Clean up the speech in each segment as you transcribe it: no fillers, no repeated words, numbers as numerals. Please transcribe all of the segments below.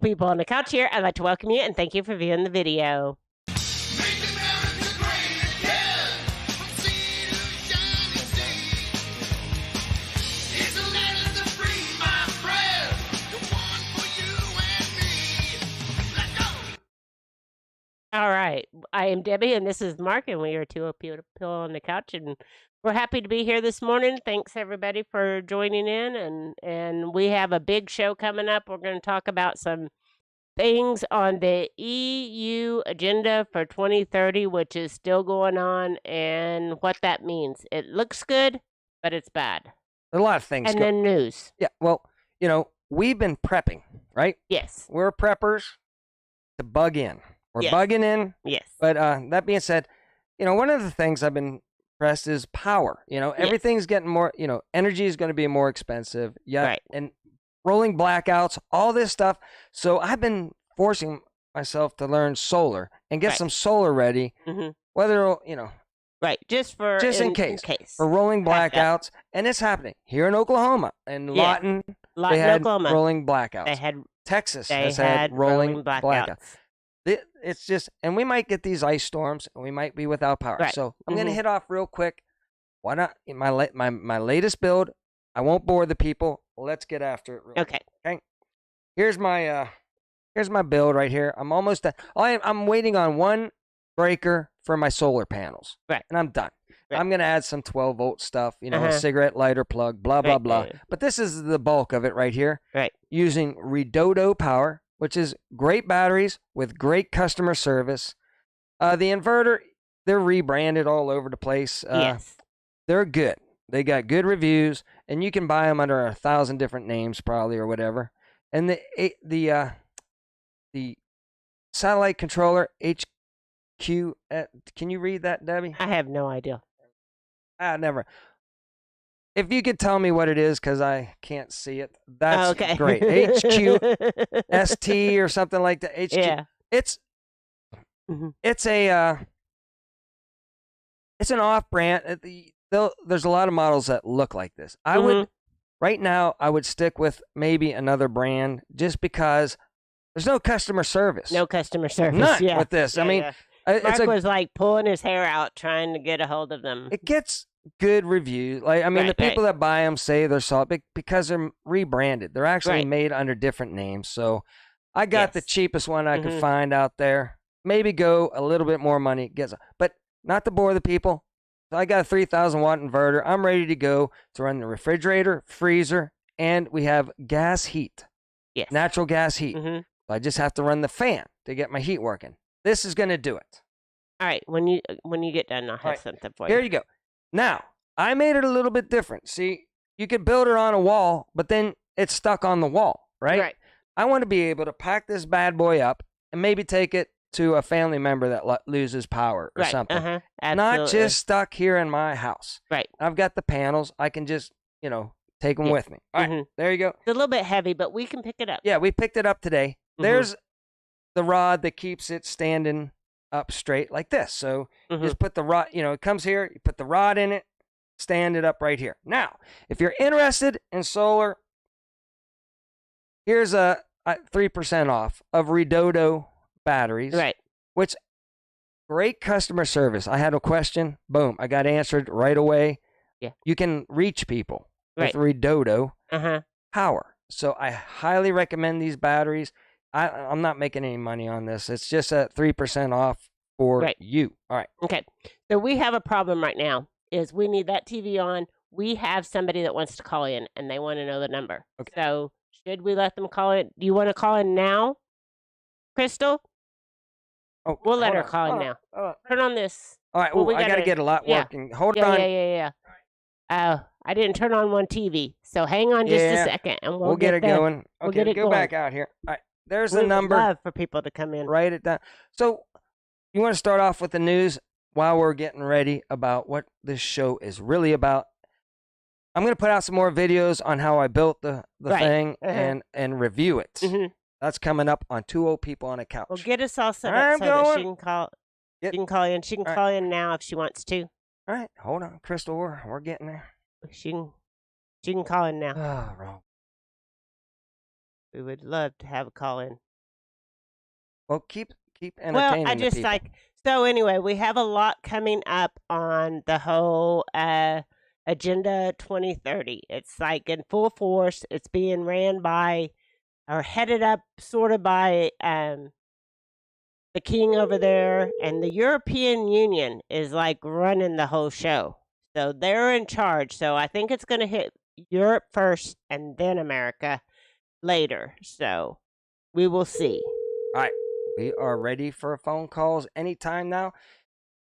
People on the couch here. I'd like to welcome you and thank you for viewing the video. Make America great again, from sea to shining sea. It's a land of the free, my friend, the one for you and me. Let's go! All right. I am Debbie, and this is Mark, and we are two people on the couch, and we're happy to be here this morning. Thanks, everybody, for joining in, and we have a big show coming up. We're going to talk about some things on the EU agenda for 2030, which is still going on, and what that means. It looks good, but it's bad. There's a lot of things. And then news. Yeah, well, we've been prepping, right? Yes. We're preppers to bug in. We're Yes. bugging in. Yes. But that being said, one of the things I've been pressed is power. Everything's getting more, energy is going to be more expensive. Yeah. Right. And rolling blackouts, all this stuff. So I've been forcing myself to learn solar and get Right. some solar ready, Mhm. whether, Right. Just in case. For rolling Blackout. blackouts. And it's happening here in Oklahoma. And Yeah. Lawton, Lawton, they had Oklahoma. rolling blackouts. They had Texas they has had rolling blackouts. blackouts. It's just, and we might get these ice storms, and we might be without power. Right. So I'm going to Mhm. hit off real quick. Why not? My latest build. I won't bore the people. Let's get after it. Real Okay. quick. Here's my build right here. I'm almost done. I'm waiting on one breaker for my solar panels. Right. And I'm done. Right. I'm going to add some 12-volt stuff, a Uh-huh. cigarette lighter plug, blah, blah, Right, blah. right. But this is the bulk of it right here. Right. Using Redodo power, which is great batteries with great customer service. The inverter, they're rebranded all over the place. Yes. They're good. They got good reviews, and you can buy them under 1,000 different names probably or whatever. And the satellite controller HQ, can you read that, Debbie? I have no idea. Never. If you could tell me what it is, because I can't see it, that's Okay. great. HQST or something like that. HQ. Yeah. It's Mhm. it's an off-brand. There's a lot of models that look like this. I would right now. I would stick with maybe another brand just because there's no customer service. No customer service. None Yeah. with this. I Yeah, mean, yeah. it's Mark was like pulling his hair out trying to get a hold of them. it gets good reviews. Like, I mean, the Right, people that buy them say they're solid because they're rebranded. They're actually Right. made under different names. So I got the Yes. cheapest one I could Mhm. find out there. Maybe go a little bit more money, but not to bore the people. So I got a 3,000 watt inverter. I'm ready to go to run the refrigerator, freezer, and we have gas heat, Yes. natural gas heat. Mhm. So I just have to run the fan to get my heat working. This is going to do it. All right. When you get done, I'll have right. something for Here you. you go. Now, I made it a little bit different. See, you could build it on a wall, but then it's stuck on the wall, right? Right. I want to be able to pack this bad boy up and maybe take it to a family member that loses power or Right. something. Uh-huh. Not Absolutely. just stuck here in my house. Right. I've got the panels. I can just, take them Yeah. with me. All right, Mhm. there you go. It's a little bit heavy, but we can pick it up. Yeah, we picked it up today. Mhm. There's the rod that keeps it standing up straight like this. So Mhm. just put the rod, it comes here, you put the rod in it, stand it up right here. Now, if you're interested in solar, here's a 3% off of Redodo batteries. Right. Which, great customer service. I had a question, boom, I got answered right away. Yeah. You can reach people Right. with Redodo Uh-huh. power. So I highly recommend these batteries. I'm not making any money on this. It's just at 3% off for Right. you. All right. Okay. So we have a problem right now is we need that TV on. We have somebody that wants to call in and they want to know the number. Okay. So should we let them call in? Do you want to call in now, Crystal? Oh, We'll let hold her on, call in hold on, now. hold on. Turn on this. All right. Well, Well, we I got to gotta- get a lot yeah. working. Hold Yeah, on. yeah. I didn't turn on one TV. So hang on just Yeah. a second and We'll get it going. we'll Okay, get it go going. back out here. All right. There's We the would number. love for people to come in. Write it down. So, you want to start off with the news while we're getting ready about what this show is really about. I'm going to put out some more videos on how I built the Right. thing Uh-huh. and review it. Mhm. That's coming up on Two Old People on a Couch. Well, get us all set I'm up so that going. she can call. Yep. She can call in. She can All right. call in now if she wants to. All right, hold on, Crystal. We're getting there. She can call in now. Oh, wrong. We would love to have a call in. Well, keep Well, I entertaining the just people. so anyway, we have a lot coming up on the whole Agenda 2030. It's like in full force. It's being ran by or headed up sort of by the king over there, and the European Union is like running the whole show. So they're in charge. So I think it's going to hit Europe first and then America later. So we will see. All right, we are ready for phone calls anytime now.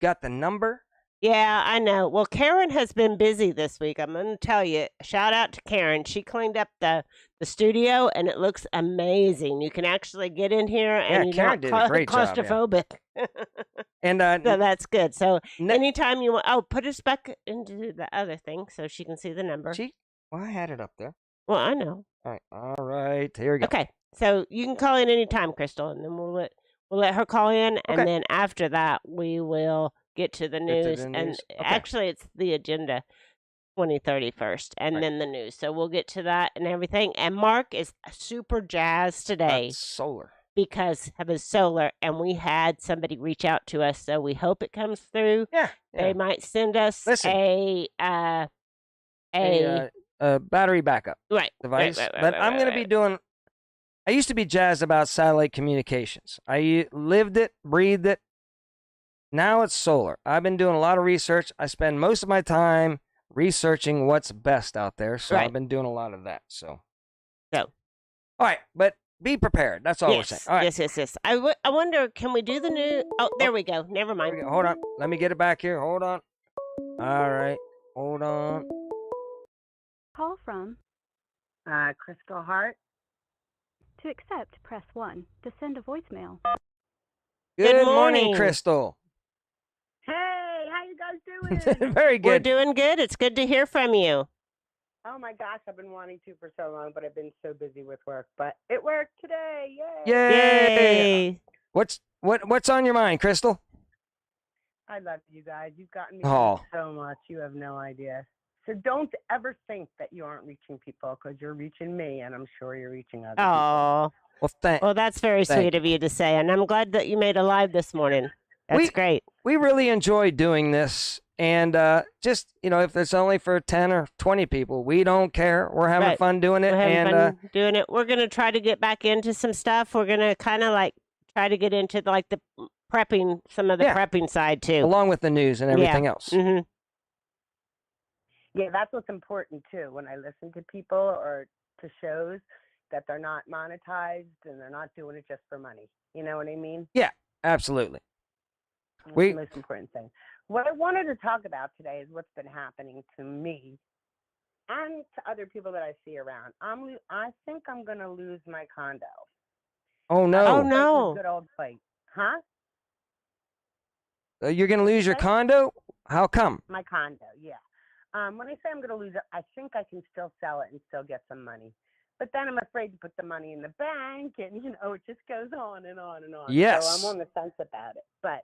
Got the number? Yeah, I know. Well, Karen has been busy this week. I'm going to tell you. Shout out to Karen. She cleaned up the studio, and it looks amazing. You can actually get in here, Yeah, and you're Karen not did a great job. Yeah. claustrophobic. And So that's good. So ne- anytime you want, oh, put us back into the other thing so she can see the number. well, I had it up there. Well, I know. All right, here we go. Okay, so you can call in anytime, Crystal, and then we'll let her call in, and Okay. then after that we will get to the news. the And news. Okay. actually, it's the agenda 2030 first, and Right. then the news. So we'll get to that and everything. And Mark is super jazzed today Solar. because of his solar, and we had somebody reach out to us, so we hope it comes through. Yeah. They might send us Listen. a battery backup right device. right, But I'm going to be doing. I used to be jazzed about satellite communications. I lived it, breathed it. Now it's solar. I've been doing a lot of research. I spend most of my time researching what's best out there. So Right. I've been doing a lot of that. So. So. All right, but be prepared. That's all we're saying. All right. Yes. I wonder, can we do the new? Oh, there we go. Never There mind. we go. Hold on. Let me get it back here. Hold on. All right. Hold on. Call from. Crystal Hart. To accept, press 1. To send a voicemail. Good morning, morning. Crystal. Hey, how you guys doing? Very We're good. doing good. It's good to hear from you. Oh my gosh, I've been wanting to for so long, but I've been so busy with work. But it worked today. Yay! Yay! What's on your mind, Crystal? I love you guys. You've gotten me Oh. through so much. You have no idea. So don't ever think that you aren't reaching people, because you're reaching me, and I'm sure you're reaching other people. Oh, Well, that's very thank sweet of you to say, and I'm glad that you made a live this morning. That's great. We really enjoy doing this, and just if it's only for 10 or 20 people, we don't care. We're having Right. fun doing it, We're having and fun doing it. We're gonna try to get back into some stuff. We're gonna kind of like try to get into the prepping, some of the Yeah. prepping side too. along with the news and everything else. hmm Yeah, that's what's important too. When I listen to people or to shows, that they're not monetized and they're not doing it just for money. You know what I mean? Absolutely. That's We- the most important thing. What I wanted to talk about today is what's been happening to me and to other people that I see around. I think I'm going to lose my condo. Oh no! Oh, It's no. a good old place. Huh? You're gonna lose your Okay. condo? How come? My condo, yeah. When I say I'm going to lose it, I think I can still sell it and still get some money. But then I'm afraid to put the money in the bank, and it just goes on and on and on. Yes. So I'm on the fence about it. But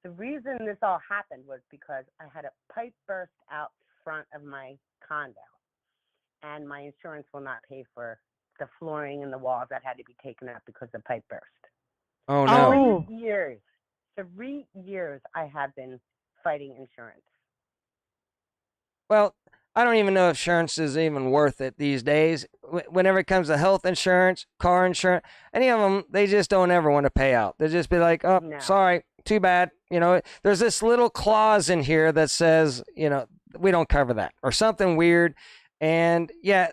the reason this all happened was because I had a pipe burst out front of my condo, and my insurance will not pay for the flooring and the walls that had to be taken out because the pipe burst. Oh no! Oh. 3 years I have been fighting insurance. Well, I don't even know if insurance is even worth it these days. Whenever it comes to health insurance, car insurance, any of them, they just don't ever want to pay out. They just be like, "Oh, No. sorry, too bad." There's this little clause in here that says, we don't cover that or something weird. And yeah,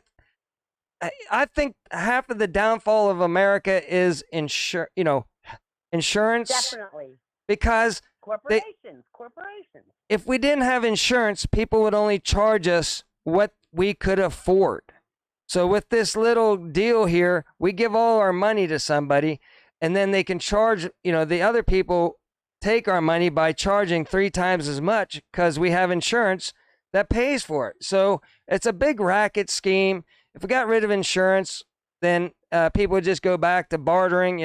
I think half of the downfall of America is insurance. Definitely. Because Corporations. if we didn't have insurance, people would only charge us what we could afford. So with this little deal here, we give all our money to somebody, and then they can charge, the other people take our money by charging 3 times as much because we have insurance that pays for it. So it's a big racket scheme. If we got rid of insurance, then people would just go back to bartering,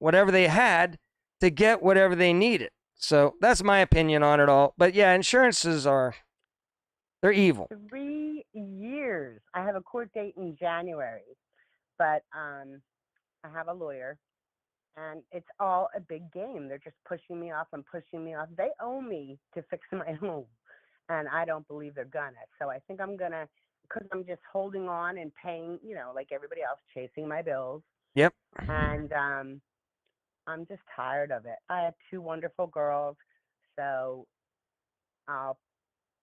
whatever they had to get whatever they needed. So that's my opinion on it all. But yeah, insurances they're evil. 3 years. I have a court date in January, but I have a lawyer, And it's all a big game. They're just pushing me off and pushing me off. They owe me to fix my home, and I don't believe they're gonna. So I think I'm gonna, because I'm just holding on and paying, like everybody else, chasing my bills. Yep. And I'm just tired of it. I have 2 wonderful girls, so I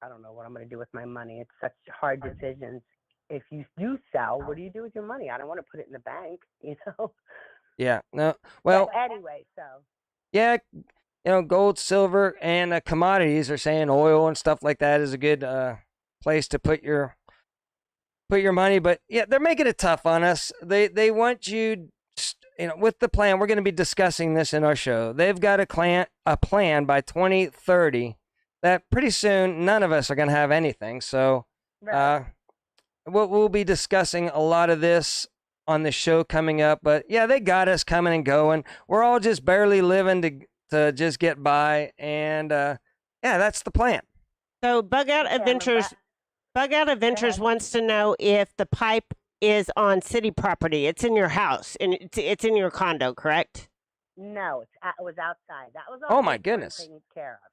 don't know what I'm gonna do with my money. It's such hard decisions. If you do sell, what do you do with your money? I don't want to put it in the bank, Yeah. No. Well, But anyway, so yeah, gold, silver, and commodities are saying oil and stuff like that is a good place to put your money. But yeah, they're making it tough on us. They want you, with the plan. We're going to be discussing this in our show. They've got a plan by 2030 that pretty soon none of us are going to have anything. So right. we'll be discussing a lot of this on the show coming up. But yeah, they got us coming and going. We're all just barely living to just get by, and yeah, that's the plan. So Bug Out Adventures wants to know if the pipe is on city property. It's in your house and it's in your condo, correct? No, it was outside. That was all. Oh my goodness. Taken care of.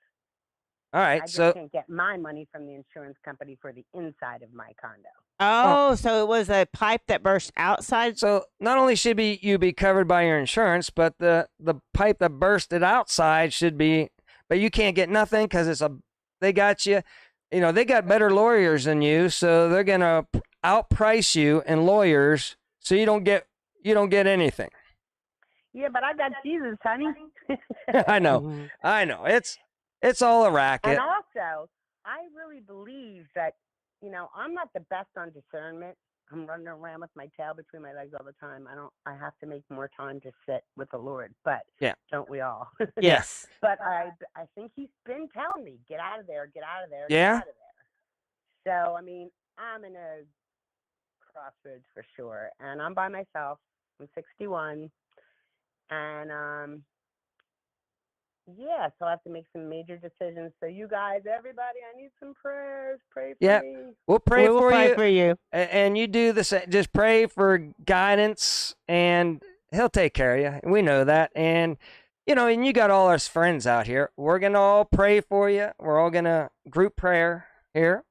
All right, I just so can't get my money from the insurance company for the inside of my condo. Oh, so it was a pipe that burst outside. so not only should you be covered by your insurance, but the pipe that bursted outside should be, but you can't get nothing because they got you. They got better lawyers than you, so they're gonna outprice you in lawyers, so you don't get anything. Yeah, but I got Jesus, honey. I know, Mhm. I know. It's all a racket. And also, I really believe that, I'm not the best on discernment. I'm running around with my tail between my legs all the time. I have to make more time to sit with the Lord, but Yeah. don't we all? Yes. But I think he's been telling me, get out of there, get out of there, Yeah? get out of there. So, I mean, I'm in a crossroads for sure. And I'm by myself. I'm 61. And, yeah, so I have to make some major decisions. So you guys, everybody, I need some prayers. Pray for Yeah. me. We'll pray We will for pray you, for you. and you do the same. Just pray for guidance, and he'll take care of you. We know that, and and you got all our friends out here. We're gonna all pray for you. We're all gonna group prayer here,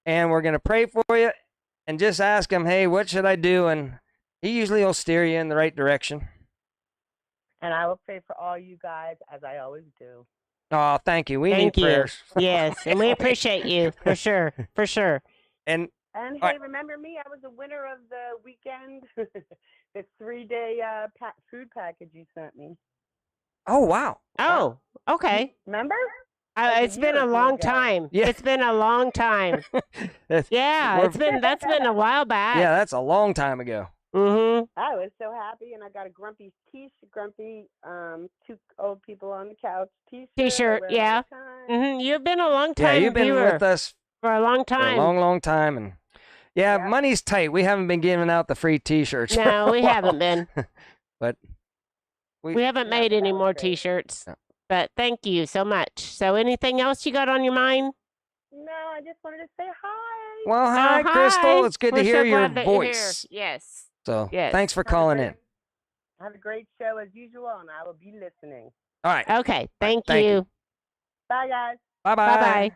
and we're gonna pray for you, and just ask him, hey, what should I do? And he usually will steer you in the right direction. And I will pray for all you guys, as I always do. Oh, thank you. We Thank need you. prayers. Yes, and we appreciate you for sure, for sure. And And All hey, remember me? I was the winner of the weekend, the 3-day food package you sent me. oh wow, Oh, okay. Remember? Like a It's been year a or two long ago. time. Yeah. It's been a long time. Yeah, We're- that's been a while back. yeah, that's a long time ago. Mm-hmm. I was so happy, and I got a grumpy two old people on the couch t-shirt. I T-shirt, wear it all yeah. the time. Mm-hmm. You've been a long Yeah, time you've been viewer with us for a long for a time. long time, and yeah, Yeah. money's tight. We haven't been giving out the free T-shirts. for No, a we while. haven't been. But We haven't No, made but any that was more great. T-shirts. No. But thank you so much. So anything else you got on your mind? No, I just wanted to say hi. Well, hi, Oh, Crystal. hi. It's good We're to hear so your glad that you're here. voice. Yes. So Yes. thanks for Have a calling great- in. Have a great show as usual, and I will be listening. All right. Okay. Thank thank you. you. Bye, guys. Bye bye. Bye-bye.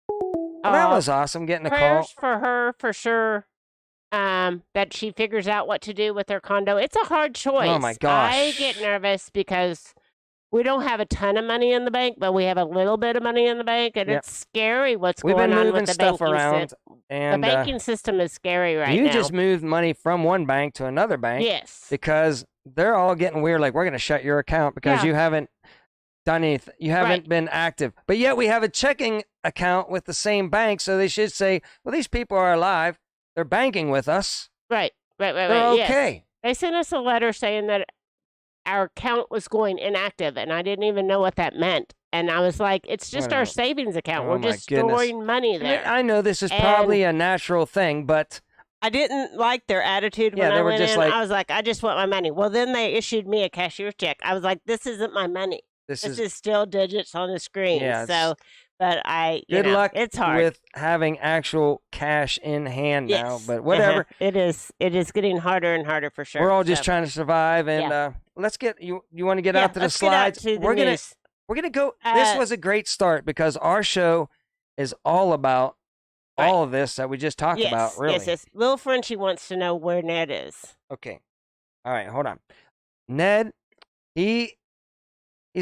Well, that was awesome getting a call. Prayers for her for sure. That she figures out what to do with her condo. It's a hard choice. Oh, my gosh. I get nervous because we don't have a ton of money in the bank, but we have a little bit of money in the bank, and Yep. it's scary what's We've going been on moving with the stuff banking around, system. and The banking system is scary right you now. just moved money from one bank to another bank Yes. because they're all getting weird. Like, we're going to shut your account because Yeah. you haven't done anything. You haven't Right. been active. But yet we have a checking account with the same bank, so they should say, well, these people are alive. They're banking with us. Right. They're Yes. okay. They sent us a letter saying that our account was going inactive, and I didn't even know what that meant. And I was like, it's just Well, our savings account. oh We're my just goodness. storing money I mean, there. I know this is probably a natural thing, but I didn't like their attitude Yeah, when they I were went just in. like- I was like, I just want my money. Well, then they issued me a cashier's check. I was like, this isn't my money. this This is is still digits on the screen. Yeah, So But Good luck it's hard. with having actual cash in hand now, Yes. but whatever. It is getting harder and harder for sure. We're all just So, trying to survive, and Yeah. let's get you. You want to get yeah, out to the let's get out slides? to the we're gonna news. go. This Uh, was a great start because our show is all about Right. all of this that we just talked about. Really. Yes. Little Frenchie wants to know where Ned is. Okay. All right. Hold on. Ned, he's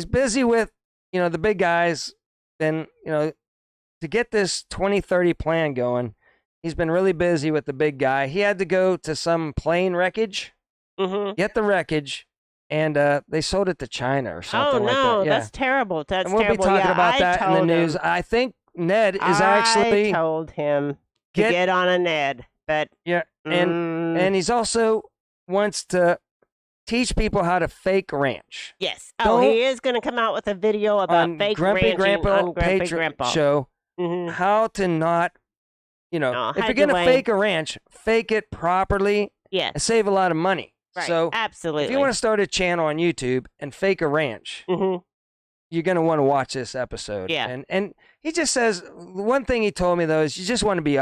busy with the big guys, and to get this 2030 plan going. He's been really busy with the big guy. He had to go to some plane wreckage, Mm-hmm. get the wreckage, and they sold it to China or Oh something like no, that. Yeah. that's terrible. That's And we'll terrible. be talking Yeah, about I that in the told news. him. I think Ned is I actually told him to Get- get on a Ned, but and mm, he's also wants to teach people how to fake ranch yes. Oh, don't- he is going to come out with a video about on fake Grumpy ranching Grandpa on Grumpy Patriot Grandpa. show. Mm-hmm. How to not, No, if hi, you're gonna Dwayne. fake a ranch, fake it properly Yes. and save a lot of money. Right. So Absolutely. if you want to start a channel on YouTube and fake a ranch, Mm-hmm. you're going to want to watch this episode. Yeah. And he just says, one thing he told me, though, is you just want to be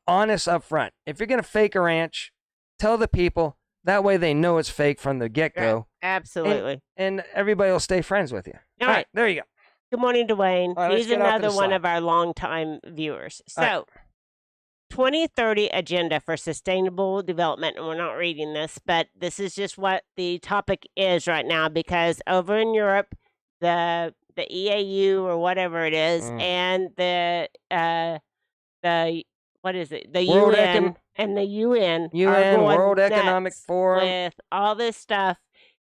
honest up front. If you're going to fake a ranch, tell the people. That way they know it's fake from the get-go. Absolutely. And everybody will stay friends with you. All right. There you go. Good morning, Dwayne. All right, let's He's get off to another the one side. of our longtime viewers. So, All right. 2030 Agenda for Sustainable Development, and we're not reading this, but this is just what the topic is right now because over in Europe, the EAU or whatever it is, and the what is it? The World UN and the UN are UN, going World Economic nuts Forum. with all this stuff.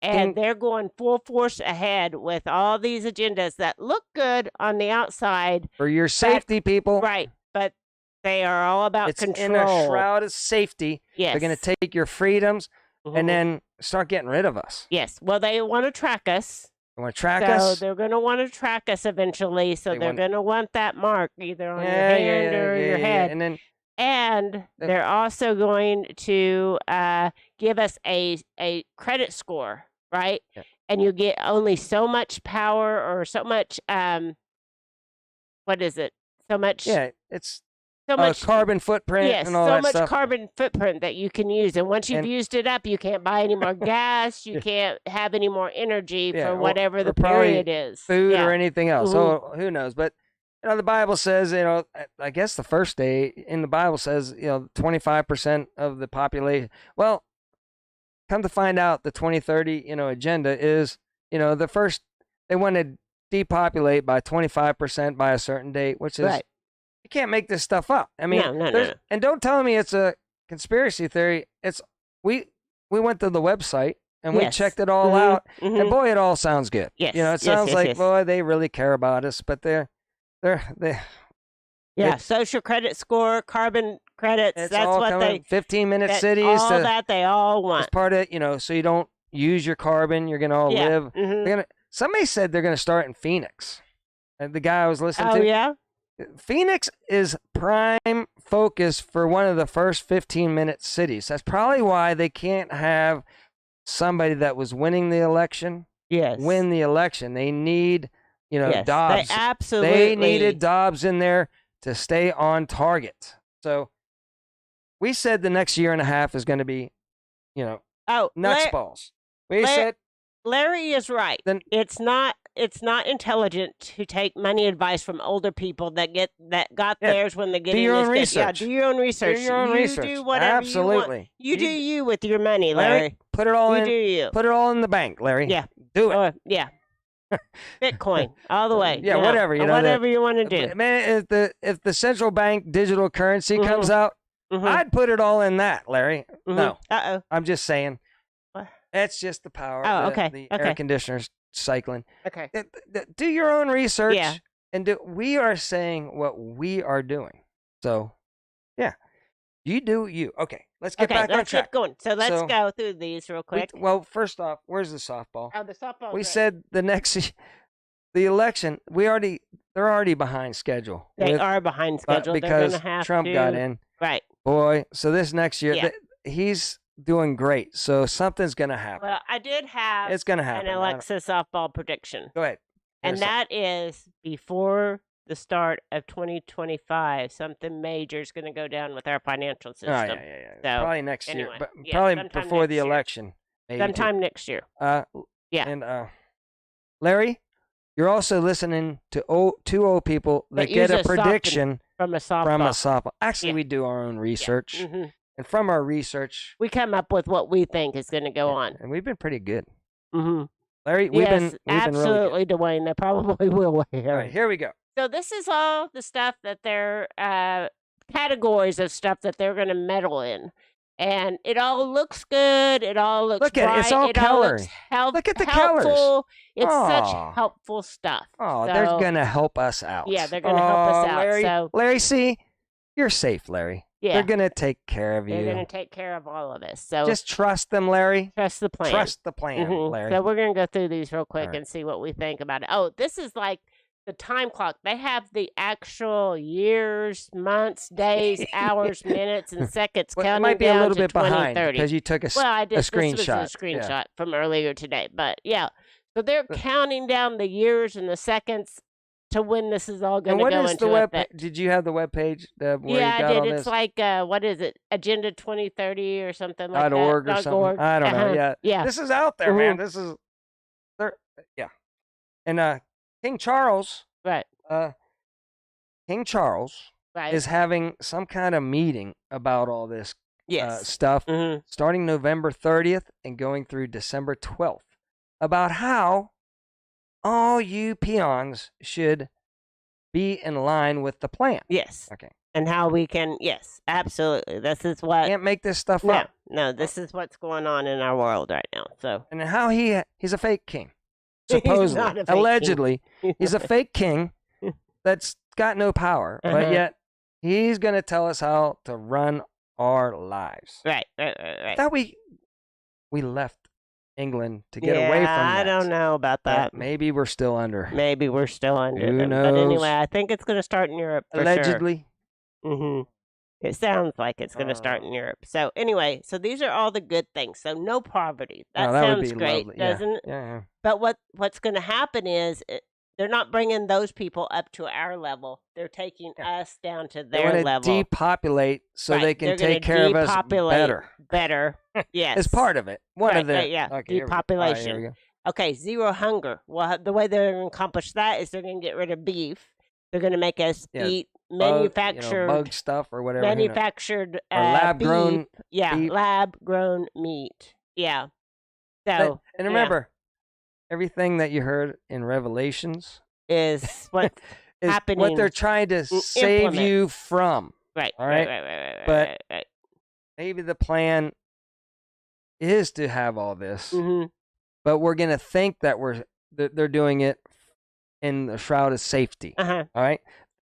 And they're going full force ahead with all these agendas that look good on the outside. For your safety, people. Right. But they are all about It's control. in a shroud of safety. Yes. They're going to take your freedoms Mhm. and then start getting rid of us. Yes. Well, they want to track us. You want to track So us? they're going to want to track us eventually. So They they're want- going to want that mark either on your hand or your head. And then And they're also going to give us a credit score, right? Yeah. And you get only so much power or so much what is it? So much it's so a much carbon footprint yes, and all so that much stuff. carbon footprint that you can use. And once you've And- used it up, you can't buy any more gas, you can't have any more energy Yeah, for or- whatever the or probably period is. Food Yeah. or anything else. Mhm. Oh, who knows? But the Bible says, I guess the first day in the Bible says, 25% of the population. Well, come to find out, the 2030, agenda is, the first. They want to depopulate by 25% by a certain date, which is Right. you can't make this stuff up. I mean, No. and don't tell me it's a conspiracy theory. It's we went to the website and we Yes. checked it all Mhm, out, mhm. and boy, it all sounds good. Yes, It yes, sounds yes, like yes. boy, they really care about us, but they Yeah, It- social credit score, carbon credits. it's That's all what coming. 15-minute that, cities all to that they all as want. part of so you don't use your carbon. You're gonna all Yeah. live. Mhm. They're gonna. Somebody said they're gonna start in Phoenix. And the guy I was listening Oh to. yeah. Phoenix is prime focus for one of the first 15-minute cities. That's probably why they can't have somebody that was winning the election Yes. win the election. They need, Yes. Dobbs. They absolutely They needed Dobbs in there to stay on target. So we said the next year and a half is going to be, Oh, nuts balls. We Lar- said Larry is right. Then- It's not intelligent to take money advice from older people that got Yeah. theirs when they get Do in your this own debt. Yeah, research. do your own research. do your own you research. do whatever Absolutely. you want. You do you with your money, Larry, Larry. put it all You in. do you. Put it all in the bank, Larry. Yeah. Do it. Yeah. Bitcoin all the way. Yeah, whatever, whatever you want to do. Man, if the central bank digital currency comes out, Mhm. I'd put it all in that, Larry. Mhm. No, Uh-oh. I'm just saying. What? That's just the power. Oh, of okay, The okay. air conditioners cycling. Okay. Do your own research. Yeah. And we are saying what we are doing. So, yeah, you do you. Okay, let's get back on let's track. get going. So let's So, go through these real quick. Well, first off, where's the softball? Oh, the softball. We said the next, the election. They're already behind schedule. they with- are behind but schedule. because They're gonna have Trump to, got in. Right. Boy, so this next year, Yeah. he's doing great. So something's gonna happen. Well, I did have It's gonna an happen. Alexa softball prediction, Go ahead. and Here's some- that is before the start of 2025, something major is going to go down with our financial Oh, system. yeah. So, Probably next year, anyway, but yeah, probably sometime before next the year. election. Maybe too. Sometime next year. Yeah. And Larry, you're also listening to two old people that get use a a prediction From a softball. from a softball. Actually, Yeah. we do our own research, hmm and from our research, We come up with what we think is going to go on. and we've been pretty good. hmm Larry, we've Yes, been really good. absolutely, Dwayne. They probably will. All right, here we go. So this is all the stuff that they're categories of stuff that they're going to meddle in, and it all looks good. It all looks Look at it, bright. it's all it all looks coloring. Look at the colors. helpful. It's Aw. such helpful stuff. Oh, So, they're gonna help us out. Yeah, they're gonna help us out. Larry, So Larry, see, you're safe, Larry. yeah, They're gonna take care of they're you. going to take care of all of us. So Just trust them, Larry. trust the plan. Trust the plan, Mhm. Larry. So we're going to go through these real quick All right. and see what we think about it. Oh, this is like the time clock. They have the actual years, months, days, hours, minutes, and seconds Well, it counting might be a down little to bit behind 2030. because you took a Well, I did. This was screenshot. a screenshot from earlier today, but yeah. So they're counting down the years and the seconds to when this is all going And to what go is into the web? effect. Did you have the web page, Deb? Where Yeah, you got I all did. this? It's like what is it? Agenda 2030 or something like that. .org or something. .org. I don't know. Uh-huh. Yeah, Yeah. this is out there, man. Mhm. This is, yeah. And King Charles, Right. King Charles Right. is having some kind of meeting about all this yes. stuff, Mhm. starting November 30th and going through December 12th, about how all you peons should be in line with the plan. Yes. Okay. And how we can, yes, absolutely. This is what, Can't make this stuff no, up. no, this is what's going on in our world right now. So, And how he's a fake king. He's Supposedly. not a fake king. Allegedly. He's a fake king that's got no power, Uh-huh. but yet he's going to tell us how to run our lives. right. I thought we left England to get away from that. I don't know about But that. maybe we're still under. Maybe we're still under Who them. knows? But anyway, I think it's going to start in Europe for Allegedly. sure. Mm-hmm. It sounds like it's going to start in Europe. So anyway, so these are all the good things. So no poverty. That, Oh, that would sounds be great, lovely. Yeah. doesn't it? Yeah. But what's going to happen is they're not bringing those people up to our level. They're taking us down to They their want level. to depopulate so Right, they can they're gonna take care of us depopulate better. Better. Yes. It's part of it. One Right, of the right, yeah. Okay, here we go. All right, Depopulation. here we go. Okay, zero hunger. Well, the way they're going to accomplish that is they're going to get rid of beef. They're going to make us Yeah, eat Bug, manufactured, bug stuff or whatever. who knows. manufactured Or lab grown. beef. Yeah, beef. lab grown meat. Yeah. But- So and remember, everything that you heard in Revelations is what is happening. what they're trying to save implement. you from. right. all right, Right. but- right. Maybe the plan is to have all this, Mm-hmm. but we're gonna think that they're doing it in the shroud of safety. Uh-huh. All right,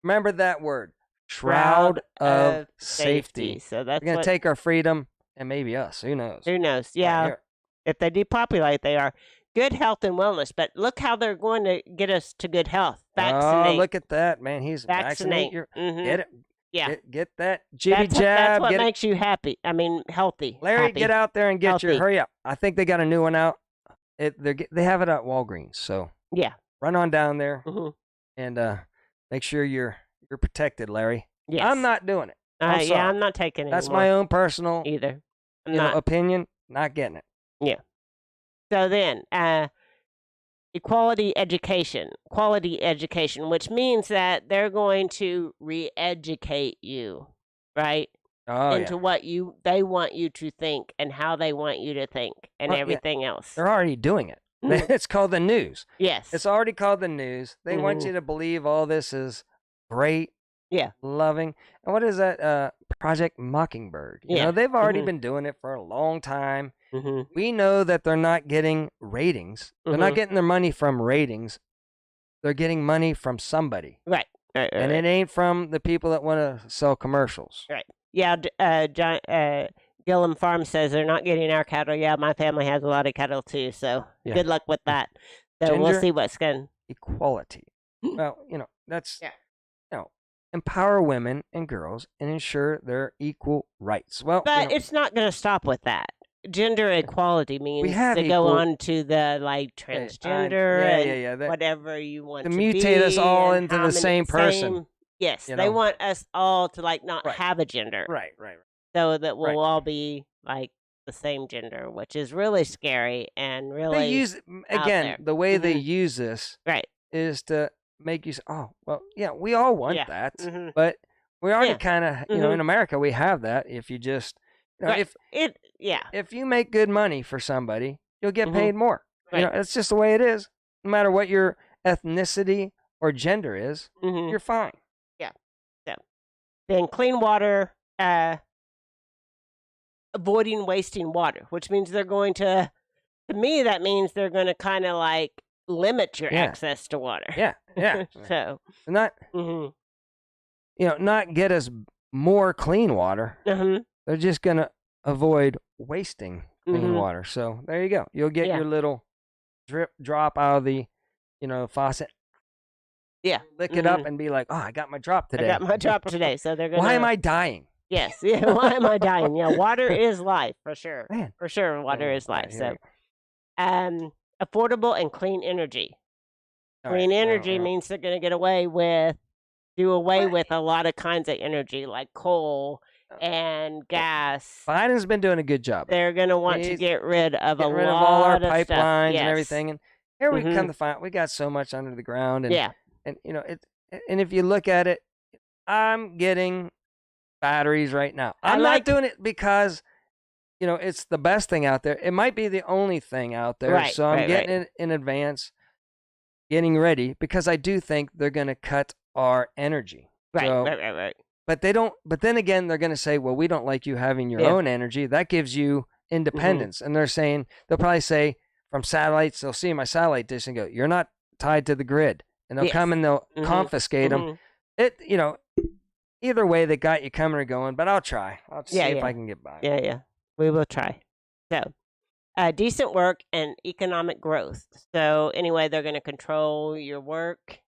remember that word, shroud of safety. So that's We're gonna what, take our freedom and maybe us. Who knows? who knows? Right Yeah. here. If they depopulate, they are good health and wellness. But look how they're going to get us to good health. Vaccinate. Oh, look at that, man! He's Vaccinate. vaccinate your. Mhm. Get it. Yeah. Get that jibby That's jab. what Get it. makes you happy. I mean, healthy. Larry, happy. get out there and get Healthy. your. Hurry up! I think they got a new one out. They have it at Walgreens, so Yeah. run on down there Mm-hmm. and make sure you're protected, Larry. Yes. I'm not doing it. I'm Yeah, sorry. I'm not taking it That's anymore my own personal either. I'm you know, not. opinion. Not getting it. So then, quality education, which means that they're going to re-educate you, right, Oh into yeah, what they want you to think and how they want you to think and Well, yeah. everything else. they're already doing it. Mhm. It's called the news. Yes. It's already called the news. They want Mhm. you to believe all this is great. Yeah. Loving. And what is that? Project Mockingbird. You Yeah. know, they've already Mhm. been doing it for a long time. hmm We know that they're not getting ratings. They're not Mhm. getting their money from ratings. They're getting money from somebody. Right. And it ain't from the people that want to sell commercials. Yeah. John, Gillum Farm says they're not getting our cattle. Yeah, my family has a lot of cattle too. So Yeah. good luck with that. So we'll Ginger? see what's going. Equality. Well, that's, Yeah. empower women and girls and ensure their equal rights. Well, But it's not going to stop with that. gender equality means have to go equal- on to the like transgender and that, whatever you want to to mutate us be all and into how the many- same person. Yes, you they know? want us all to like not Right. have a gender, right. so that we'll Right. all be like the same gender, which is really scary and really They use out again there. the way they Mhm. use this right. is to make you say, oh well, yeah, we all want Yeah. that, Mhm. but we already Yeah. kind of you know Mhm. in America we have that. If you just Right. Yeah. if you make good money for somebody, you'll get Mhm. paid more. Right. It's just the way it is. No matter what your ethnicity or gender is, Mhm. you're fine. Then clean water, avoiding wasting water, which means they're going to me, that means they're going to kind of like limit your Yeah. access to water. Yeah, yeah. So, Not mhm. not get us more clean water. Mhm. They're just gonna avoid wasting clean Mhm. water. So there you go. You'll get Yeah. your little drop out of the faucet. Yeah. Lick it up Mhm. and be like, oh, I got my drop today. I got my drop today, so they're going to Why am I dying? Yes. Yeah, why am I dying? Yeah, water is life for sure. Man. For sure water is All right, life. here So, we go. affordable and clean energy. All Clean right, energy well, means they're going to do away What? with a lot of kinds of energy like coal Oh. and gas. Biden's been doing a good job. They're going to want to He's get rid of Getting a rid of lot all our of stuff. pipelines Yes. and everything. And here we Mhm. come to find we got so much under the ground. And, Yeah. and and if you look at it, I'm getting batteries right now. I I'm like- not doing it because it's the best thing out there. It might be the only thing out there. Right, So I'm right, getting it in advance, getting ready because I do think they're going to cut our energy. Right, So- right. But they don't. But then again, they're going to say, "Well, we don't like you having your Yeah. own energy. That gives you independence." And they're saying they'll probably say from satellites, they'll see my satellite dish and go, "You're not tied to the grid," and they'll Yes. come and they'll Mhm. confiscate them. Mhm. Either way, they got you coming or going. But I'll try. I'll see if Yeah. I can get by. Yeah. We will try. So, decent work and economic growth. So, anyway, they're going to control your work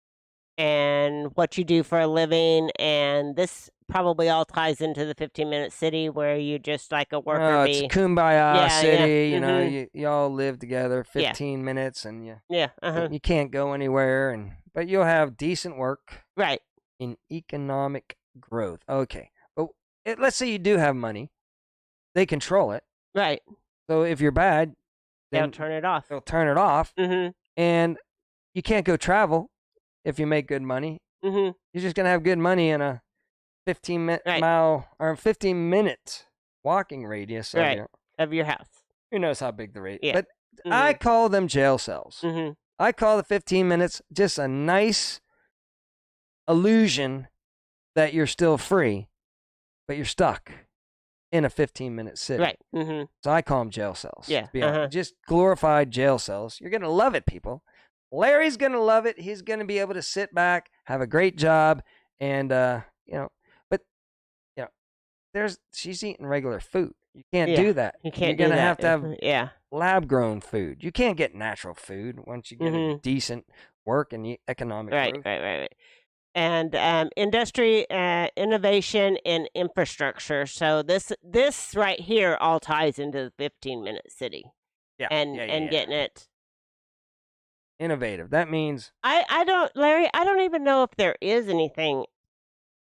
and what you do for a living. And this probably all ties into the 15-minute city where you just like a worker Oh, it's bee. Kumbaya Yeah, City. yeah. You all live together Yeah. 15 minutes, and Yeah. you can't go anywhere. But you'll have decent work Right. in economic growth. Okay. But let's say you do have money. They control it. Right. So if you're bad, They'll then turn it off. they'll turn it off. Mm-hmm. And you can't go travel if you make good money. Mm-hmm. You're just going to have good money in a 15-minute Right. mile or 15-minute walking radius of Right. your, Of your house. who knows how big the radius. Yeah. But I Mhm. call them jail cells. Mm-hmm. I call the 15 minutes just a nice illusion that you're still free, but you're stuck in a 15-minute city. Right. Mm-hmm. So I call them jail cells. Yeah, To be honest. Just glorified jail cells. You're going to love it, people. Larry's going to love it. He's going to be able to sit back, have a great job, and, but, she's eating regular food. You can't Yeah, do that. You can't You're do gonna that. have to have Yeah. lab-grown food. You can't get natural food once you get a Mhm. decent work and economic Right. growth. Right. And industry, innovation, and infrastructure. So this right here all ties into the 15-minute city. Yeah. And yeah. getting it. Innovative. That means I don't, Larry. I don't even know if there is anything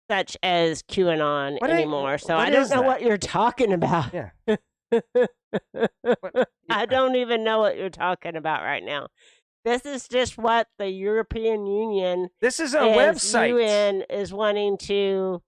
such as QAnon What anymore. So what I don't is know that? what you're talking about. Yeah. I don't even know what you're talking about right now. This is just what the European Union This is a is, website. UN is wanting to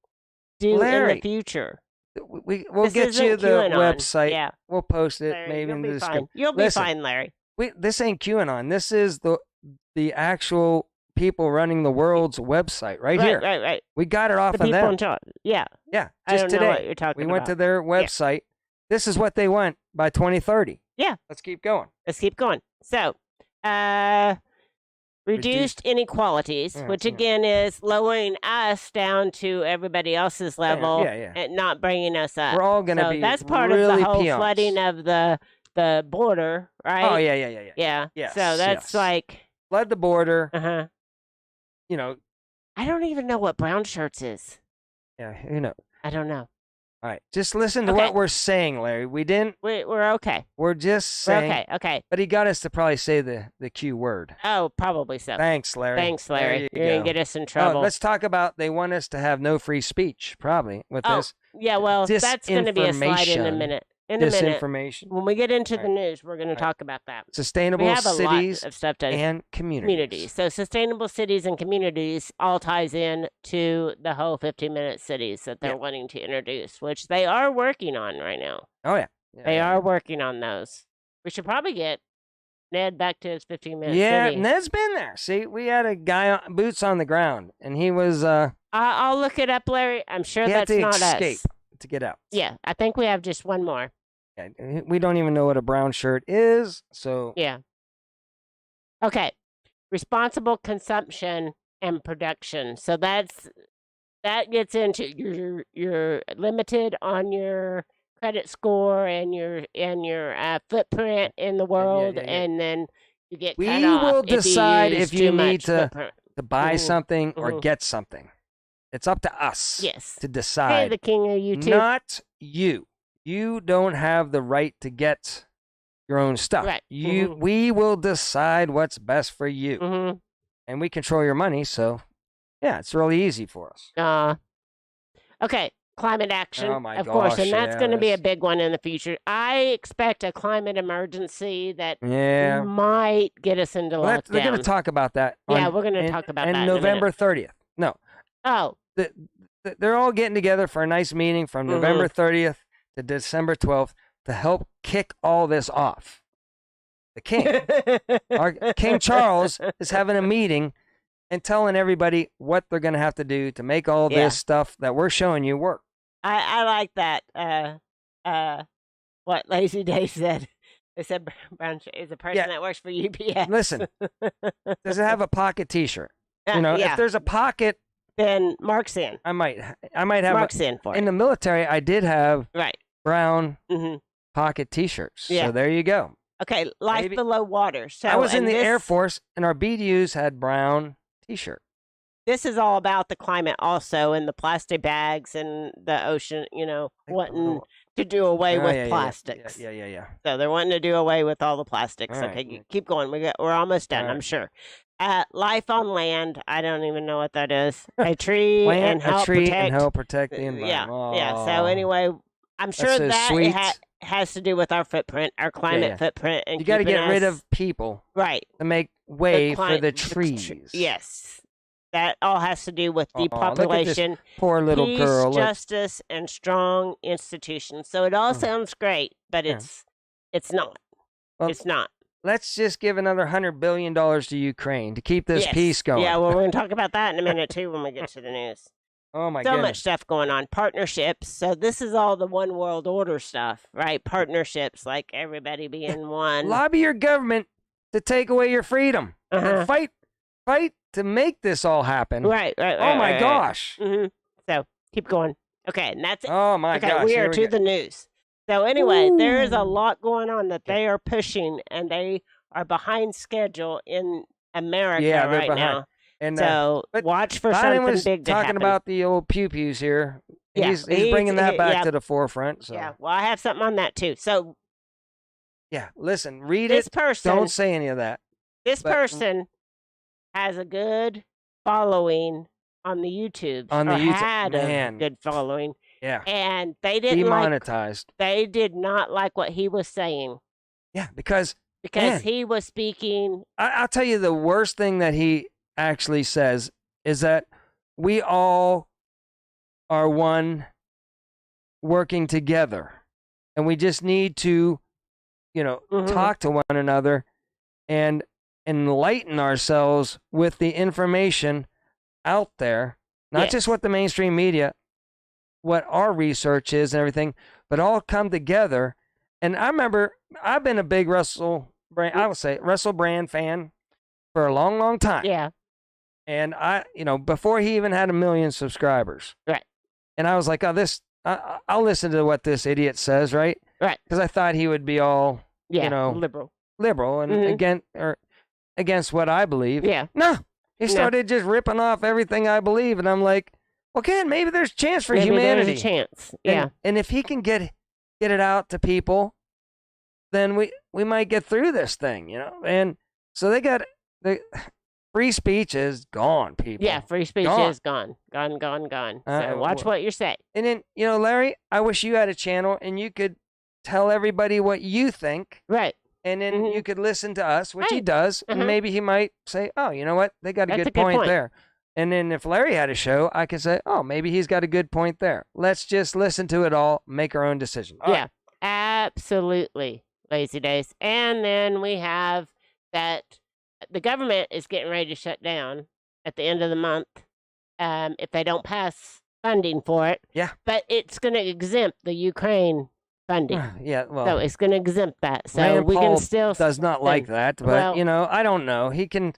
do in Larry, the future. We'll This get you isn't the QAnon. website. Yeah, We'll post it Larry, maybe you'll in be the fine. description. You'll be Listen, fine, Larry. This ain't QAnon. This is the actual people running the world's website right here. Right. We got it off The of people them. in charge. Yeah, Yeah, I just don't know what today. you're talking We went about. to their website. This is what they want by 2030. Yeah. Let's keep going. Let's keep going. So, reduced inequalities, Yeah, which yeah. again is lowering us down to everybody else's level yeah. and not bringing us up. We're all gonna So be that's part really of the whole peons. flooding of the border, right? Oh yeah. Yeah. Yes, So that's yes. like, Flood the border. uh-huh. You know. I don't even know what brown shirts is. Yeah. I don't know. All right, just listen to Okay. what we're saying, Larry. We didn't. We're okay. We're just We're saying. okay. Okay. But he got us to probably say the Q word. Oh, probably so. Thanks, Larry. Thanks, Larry. There you You're gonna go. get us in Oh, trouble. let's talk about. They want us to have no free speech, probably with this. Yeah, well, that's going to be a slide in a Disinformation. minute. In a minute, Disinformation. when we get into All the right. news, we're going to All right. talk about that. We Sustainable have a cities lot of stuff to and communities. So sustainable cities and communities all ties in to the whole 15-minute cities that they're Yeah. wanting to introduce, which they are working on right now. Oh yeah. They are working on those. We should probably get Ned back to his 15-minute Yeah, city. Ned's been there. See, we had a guy on boots on the ground, and he was I'll look it up, Larry. I'm sure he had that's to not escape us. to get out. Yeah, I think we have just one more. Yeah, we don't even know what a brown shirt is, so Yeah. Okay. Responsible consumption and production. So that gets into you're limited on your credit score and your footprint in the world, yeah. and then you get We cut off will if you decide use if you too need much to footprint. buy Mhm, something or mhm. get something. It's up to us Yes. to Hey, decide. the king of YouTube. Not you. You don't have the right to get your own stuff. Right. We will decide what's best for you. Mm-hmm. And we control your money, so yeah, it's really easy for us. Okay, climate action, Oh my of course, gosh, and that's yeah, going to be a that's- big one in the future. I expect a climate emergency that Yeah. might get us into Well, they're going lockdown. to talk about that. Yeah, on- we're gonna in- talk about in that in a minute. November 30th. No, Oh, they're all getting together for a nice meeting from Mm-hmm. November 30th to December 12th to help kick all this off. The king, our King Charles, is having a meeting and telling everybody what they're going to have to do to make all Yeah. this stuff that we're showing you work. I like that. What Lazy Day said. They said Brown is a person Yeah. that works for UPS. Listen, does it have a pocket T-shirt? You know, yeah. if there's a pocket, Then Mark's in. I might have. Mark's in for In it. the military, I did have Right. brown Mm-hmm. pocket T-shirts. Yeah. So there you go. Okay, life Maybe- below water. So I was in and the Air this- Force, and our BDUs had brown T-shirt. This is all about the climate, also, and the plastic bags and the ocean. Wanting to do away Oh, with yeah, yeah, plastics. Yeah. So they're wanting to do away with all the plastics. All right, Okay, yeah. keep going. We're almost done. All I'm right. sure. Life on land. I don't even know what that is. A tree and Plant help a tree protect. and help protect the Yeah, environment. yeah. So Aw. anyway, I'm sure so that sweet. has to do with our footprint, our climate yeah. footprint, and You got to keeping get rid us- of people right to make way for the tr- trees. yes, that all has to do with Aw, look at this depopulation, Poor little peace, girl. Look. justice, and strong institutions. So it all Oh. sounds great, but Yeah. it's not. Well, It's not. Let's just give another $100 billion to Ukraine to keep this Yes. peace going. Yeah, well, we're going to talk about that in a minute, too, when we get to the news. Oh, my So goodness. much stuff going on. Partnerships. So this is all the one world order stuff, right? Partnerships, like everybody being one. Lobby your government to take away your freedom. And Uh-huh. fight to make this all happen. Right. Oh, my gosh. hmm So keep going. Okay, and that's it. Oh, my Okay, gosh. we Here are to go. the news. So anyway, there is a Ooh. lot going on that they are pushing, and they are behind schedule in America Yeah, they're right behind. now. And So but watch for Biden something was big to talking happen. about the old pew-pews here. Yeah, He's bringing that back yeah, to the forefront. So yeah. Well, I have something on that too. So yeah, listen, read this it. person, Don't say any of that. this but- person has a good following on the YouTube. On the or YouTube- had man. a good following, Yeah, and they didn't demonetized. They did not like what he was saying Yeah, because because Man. he was speaking. I'll tell you the worst thing that he actually says is that we all are one working together, and we just need to, Mhm. talk to one another and enlighten ourselves with the information out there, not Yes. just what the mainstream media, what our research is and everything, but all come together. And I remember I've been a big Russell Brand fan for a long, long time. Yeah, And before he even had 1 million subscribers. Right. And I was like, I'll listen to what this idiot says, right? Right. Because I thought he would be all yeah, liberal and Mhm. against what I believe. yeah. No, he No. started just ripping off everything I believe, and I'm like, Well, Ken, maybe there's a chance for Maybe humanity. there's a chance. Yeah. And if he can get it out to people, then we might get through this thing, And so the free speech is gone, people. Yeah, free speech Gone. is gone. Gone. So watch what you say. And then, Larry, I wish you had a channel and you could tell everybody what you think. Right. And then you could listen to us, which he Right. does. And maybe he might say, oh, you know what? They got a That's good a good point point. there. And then if Larry had a show, I could say, oh, maybe he's got a good point there. Let's just listen to it all, make our own decision. All Yeah, right. absolutely. Lazy days. And then we have that the government is getting ready to shut down at the end of the month if they don't pass funding for it. Yeah. But it's going to exempt the Ukraine funding. Yeah, well, So it's going to exempt that. So Rand we Paul can still does not like that, but Well- I don't know. He can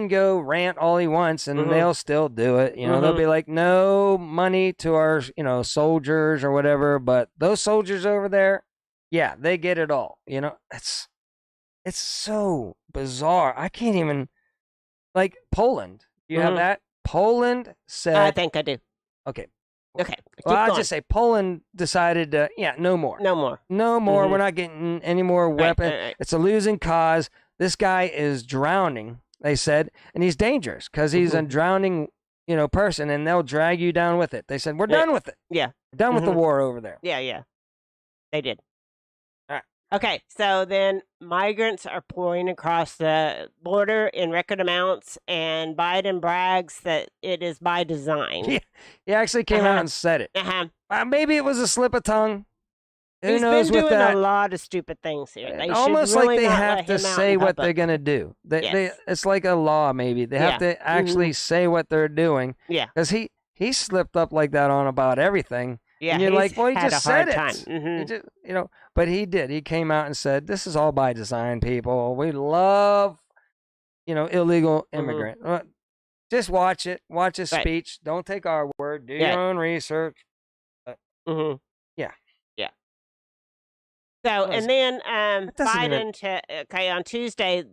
go rant all he wants, and they'll still do it. They'll be like, no money to our soldiers or whatever. But those soldiers over there, yeah, they get it all. It's so bizarre. I can't even like Poland. Do you have that? Poland said, I think I do. okay. Okay. Well, keep I'll going. just say Poland decided, no more. No more. No more. We're not getting any more weapons. right. It's a losing cause. This guy is drowning, they said, and he's dangerous because he's a drowning, person, and they'll drag you down with it. They said, we're done with it. Yeah. Done with the war over there. Yeah. They did. All right. Okay, so then migrants are pouring across the border in record amounts, and Biden brags that it is by design. Yeah. He actually came out and said it. Maybe it was a slip of tongue. Who He's knows been with doing that? a lot of stupid things here. They should Almost really like they not have let to him out say in what they're public. going to do. Yes. It's like a law, maybe. They have Yeah. to actually say what they're doing. Yeah. Because he slipped up like that on about everything. Yeah, And you're he's like, well, he had just a hard said it. time. He just, but he did. He came out and said, this is all by design, people. We love, illegal immigrant. Just watch it. Watch his Right. speech. Don't take our word. Do Yeah. your own research. Mm-hmm. Yeah. So, That was- and then that doesn't even- Biden, on Tuesday,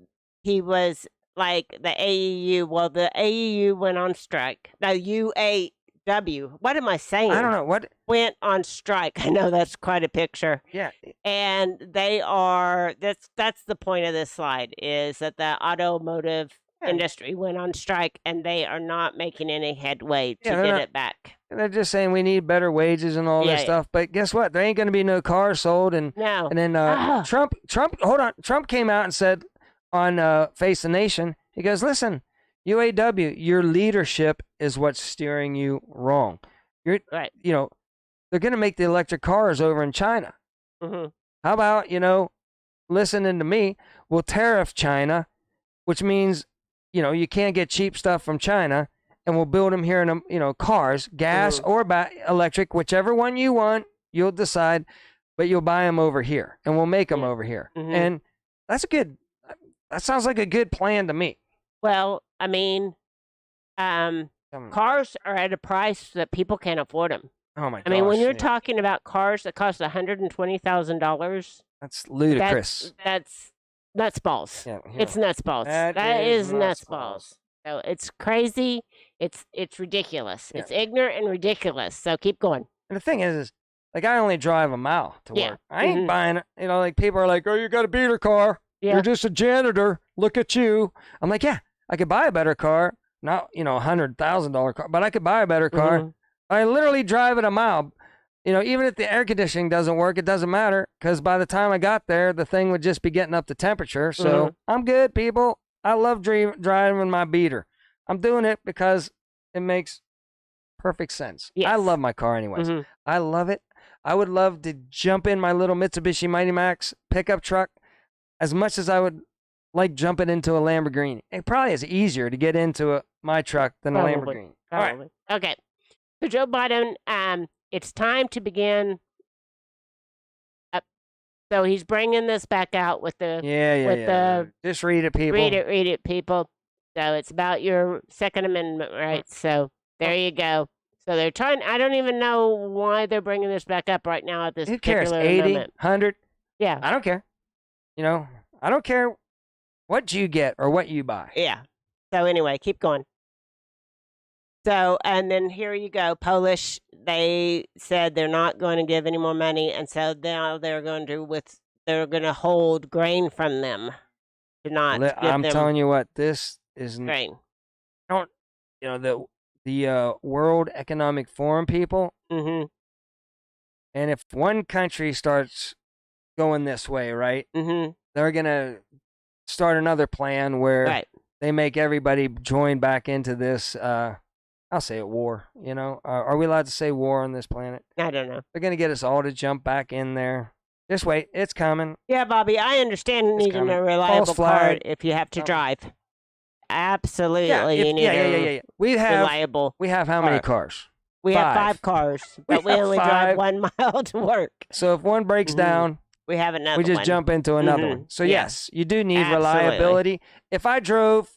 he was like the AEU. Well, the AEU went on strike. No, UAW. What am I saying? I don't know. What? Went on strike. I know that's quite a picture. Yeah. And they are, that's the point of this slide, is that the automotive industry went on strike, and they are not making any headway to Yeah, they're get not- it back. They're just saying we need better wages and all Yeah, this yeah. stuff. But guess what? There ain't going to be no cars sold. And No. then Trump, hold on. Trump came out and said on Face the Nation, he goes, listen, UAW, your leadership is what's steering you wrong. You're, Right. they're going to make the electric cars over in China. Mm-hmm. How about, listening to me, we'll tariff China, which means, you can't get cheap stuff from China, and we'll build them here in, cars, gas or electric, whichever one you want, you'll decide, but you'll buy them over here, and we'll make them over here. Mhm. And that sounds like a good plan to me. Well, I mean, cars are at a price that people can't afford them. Oh my gosh. I mean, when you're yeah. talking about cars that cost $120,000, That's ludicrous. that's nuts balls. Yeah, It's nuts balls. That That is is nuts nuts balls. balls. So it's crazy. It's ridiculous. Yeah. It's ignorant and ridiculous. So keep going. And the thing is like I only drive a mile to Yeah. work. I ain't Mhm. buying, like people are like, oh, you got a beater car. Yeah. You're just a janitor. Look at you. I'm like, yeah, I could buy a better car. Not, $100,000 car, but I could buy a better car. Mhm. I literally drive it a mile. Even if the air conditioning doesn't work, it doesn't matter because by the time I got there, the thing would just be getting up to temperature. So Mhm. I'm good, people. I love driving my beater. I'm doing it because it makes perfect sense. I Yes. love my car anyways. Mhm. I love it. I would love to jump in my little Mitsubishi Mighty Max pickup truck as much as I would like jumping into a Lamborghini. It probably is easier to get into my truck than a Probably. Lamborghini. All right. Probably. Okay. So Joe Biden, it's time to begin. So he's bringing this back out with the Yeah. with the- Just read it, people. read it, people. So it's about your Second Amendment rights. So there you go. So they're trying. I don't even know why they're bringing this back up right now at this Who cares? particular 80, moment. 100? Yeah, I don't care. I don't care what you get or what you buy. yeah. So anyway, keep going. So, and then here you go. Polish, they said they're not going to give any more money, and so now they're going to hold grain from them to not give I'm them telling you what, this is grain. don't the World Economic Forum people, Mm-hmm. and if one country starts going this way, right, Mm-hmm. they're gonna start another plan where Right. they make everybody join back into this. I'll say it war. Are we allowed to say war on this planet? I don't know. They're gonna get us all to jump back in there. Just wait, it's coming. Yeah, Bobby, I understand needing coming. a reliable False flag. card if you have to Coming. drive. Absolutely, Yeah, you need yeah. We have reliable. how many car. cars? We have 5. 5 cars, We but we have only 5. drive 1 mile to work. So if one breaks Mhm. down, We have another we just one. jump into another Mhm. one. So Yeah. yes, you do need Absolutely. reliability. If I drove,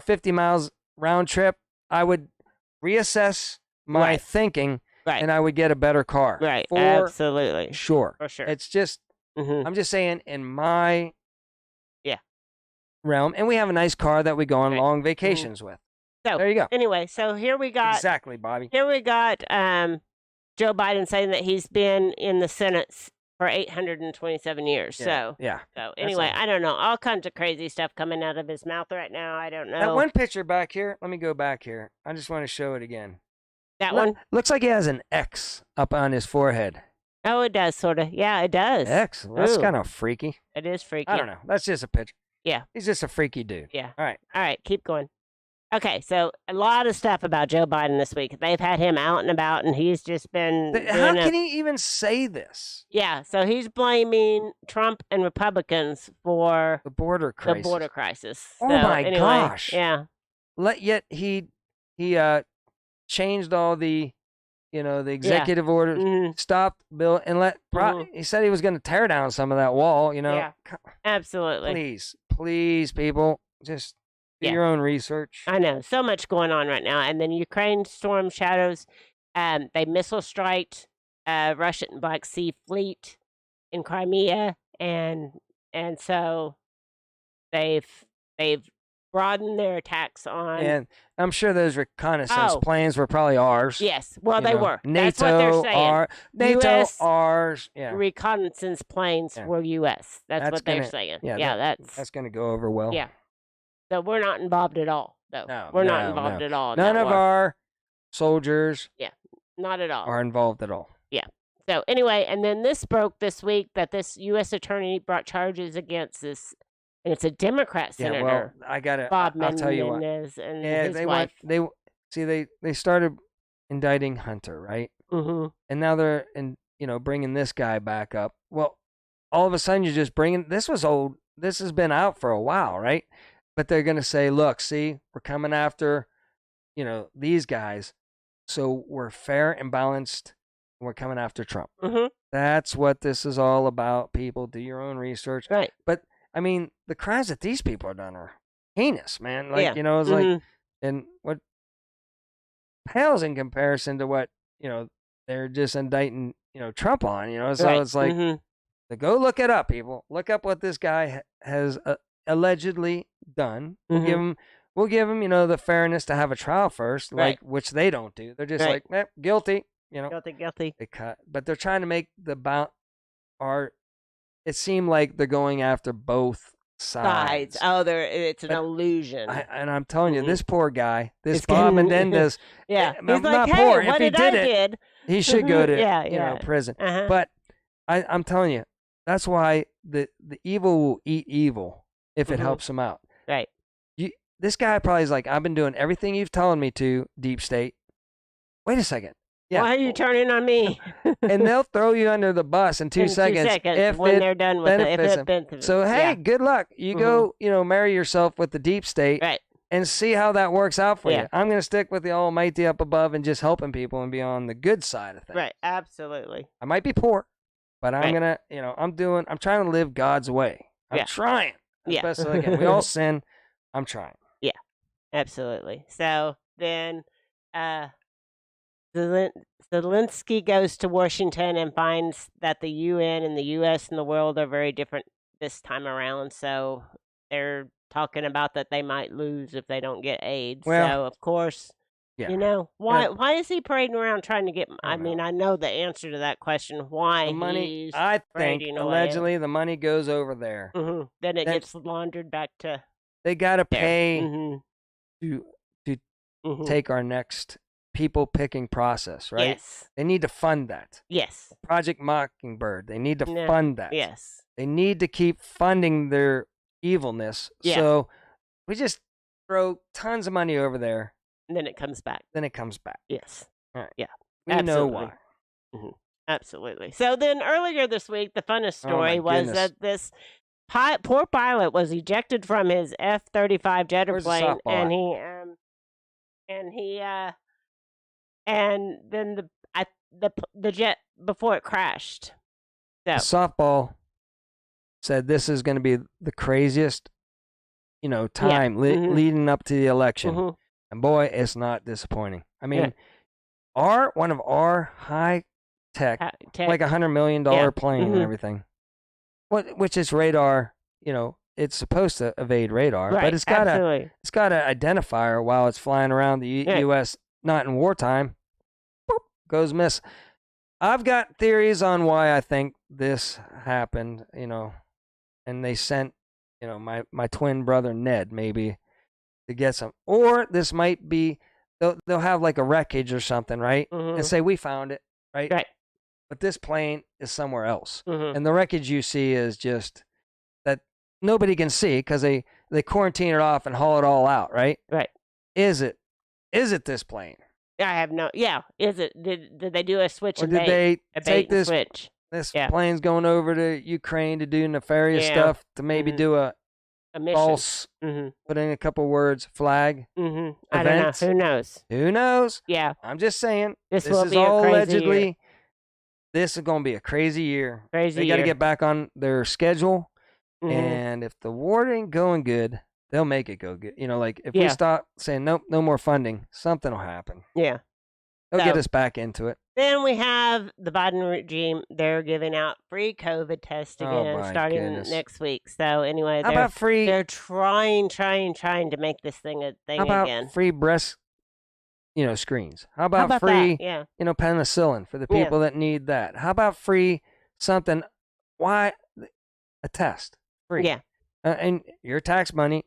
50 miles round trip, I would reassess my Right. thinking, Right. and I would get a better car. Right. For Absolutely. sure. For sure. It's just, Mhm. I'm just saying, in my Yeah. realm, and we have a nice car that we go on Right. long vacations with. So There you go. anyway, so here we got Exactly, Bobby. Joe Biden saying that he's been in the Senate for 827 years. So yeah. anyway, all. I don't know, all kinds of crazy stuff coming out of his mouth right now. I don't know. That one picture back here, let me go back here. I just want to show it again. That one? Looks like he has an X up on his forehead. Oh, it does sort of. Yeah, it does. X? Well, that's Ooh. kind of freaky. It is freaky. I don't know. That's just a picture. Yeah. He's just a freaky dude. Yeah. All right. All right, keep going. Okay, so a lot of stuff about Joe Biden this week. They've had him out and about, and he's just been. How can he even say this? Yeah, so he's blaming Trump and Republicans for The border crisis. the border crisis. Oh So, my anyway, gosh. Yeah. Yet he changed all the the executive orders, Mhm. stopped bill, and he said he was going to tear down some of that wall. Yeah. Absolutely. Please, people, just do Yeah. your own research. I know, so much going on right now. And then Ukraine storm shadows. They missile striked Russian Black Sea Fleet in Crimea, and so they've broadened their attacks on. And I'm sure those reconnaissance Oh. planes were probably ours. Yes, well, you they know. were. NATO, That's what they're saying. NATO, US ours. Yeah, Reconnaissance planes Yeah. were U.S. That's That's what they're gonna- saying. yeah, that's that's going to go over well. yeah. So we're not involved at all, though. No, We're not no, involved no. at all. In None that of war. our soldiers Not at all. are involved at all. So anyway, and then this broke this week that this U.S. attorney brought charges against this, and it's a Democrat Yeah, senator, well, I got to. Bob I'll tell you what. Menendez, and Yeah, his they wife. they started indicting Hunter, right? Mm-hmm. And now they're bringing this guy back up. Well, all of a sudden you're just bringing this was old. This has been out for a while, right? But they're gonna say, look, see, we're coming after, these guys, so we're fair and balanced. We're coming after Trump. Mm-hmm. That's what this is all about. People, do your own research. Right. But I mean, the crimes that these people have done are heinous, man. Like Yeah. it's Mhm. like, and what pales in comparison to what they're just indicting Trump on. So Right. it's like, Mhm. to go look it up, people. Look up what this guy has allegedly done. Mhm. We'll give him, the fairness to have a trial first, Right. which they don't do. They're just Right. like, guilty. Guilty. They cut, but they're trying to make it seemed like they're going after both sides. Oh, it's an But illusion. And I'm telling you, Mhm. this poor guy, this It's Bob getting- Menendez, yeah. well, He's like, not hey, poor. If what he did I did it, did? he should go to Yeah. prison. Uh-huh. But I'm telling you, that's why the evil will eat evil if it Mhm. helps him out. Right. This guy probably is like, I've been doing everything you've telling me to, Deep State. Wait a second. Yeah. Why are you turning on me? And they'll throw you under the bus in 2 In seconds, if when it they're done with it. If benefits it him. benefits. So hey, yeah. good luck. You go, marry yourself with the Deep State, Right. and see how that works out for Yeah. you. I'm gonna stick with the Almighty up above and just helping people and be on the good side of things. Right. Absolutely. I might be poor, but I'm Right. gonna, I'm trying to live God's way. I'm Yeah. trying as Yeah. best as I can. We all sin. I'm trying. Absolutely. So then, Zelensky goes to Washington and finds that the UN and the U.S. and the world are very different this time around. So they're talking about that they might lose if they don't get aid. Well- so of course, Yeah. You know, why is he parading around trying to get? I mean, I know the answer to that question. Why The money, he's I think, parading away. allegedly, the money goes over there. Then it Then- gets laundered back to They got to there. pay Mm-hmm. to take our next people picking process, right? Yes. They need to fund that. Yes. Project Mockingbird, they need to Yeah. fund that. Yes. They need to keep funding their evilness. Yeah. So we just throw tons of money over there, And then it comes back. then it comes back. Yes. All right. Yeah. We know Absolutely. why. Absolutely. So then earlier this week, the funnest Oh, my story was goodness. that this poor pilot was ejected from his F-35 jet Where's the plane, softball and then the jet before it crashed. The softball said this is going to be the craziest, time leading up to the election. And boy, it's not disappointing. I mean, one of our high tech, like $100 million plane and everything, which is radar, it's supposed to evade radar, Right, but it's got absolutely. it's got an identifier while it's flying around the U.S. Not in wartime. Boop, goes miss. I've got theories on why I think this happened, and they sent, my twin brother Ned maybe to get some, or this might be they'll have like a wreckage or something, right? And say we found it, right? Right. But this plane is somewhere else, Mm-hmm. and the wreckage you see is just that nobody can see because they quarantine it off and haul it all out, right? Right. Is it this plane? I have no. Yeah. Is it? Did they do a switch Or and did bait? they A take bait and this switch. plane's going over to Ukraine to do nefarious Yeah. stuff to maybe Mhm. do a A mission. false, put in a couple words, flag? I don't know. event? Who knows? Who knows? Yeah. I'm just saying. This This will is be a all crazy allegedly. year. This is going to be a crazy year. Crazy They got to year. get back on their schedule, Mhm. and if the war ain't going good, they'll make it go good. Like if we Yeah. stop saying nope, no more funding, something will happen. Yeah. They'll get So- us back into it. Then we have the Biden regime. They're giving out free COVID tests Oh, again my starting goodness. next week. So anyway, How about free? they're trying to make this thing a thing How about again. free breast, screens? How about, How about free, that? Yeah. penicillin for the Yeah. people that need that? How about free something? Why a test free? Yeah. And your tax money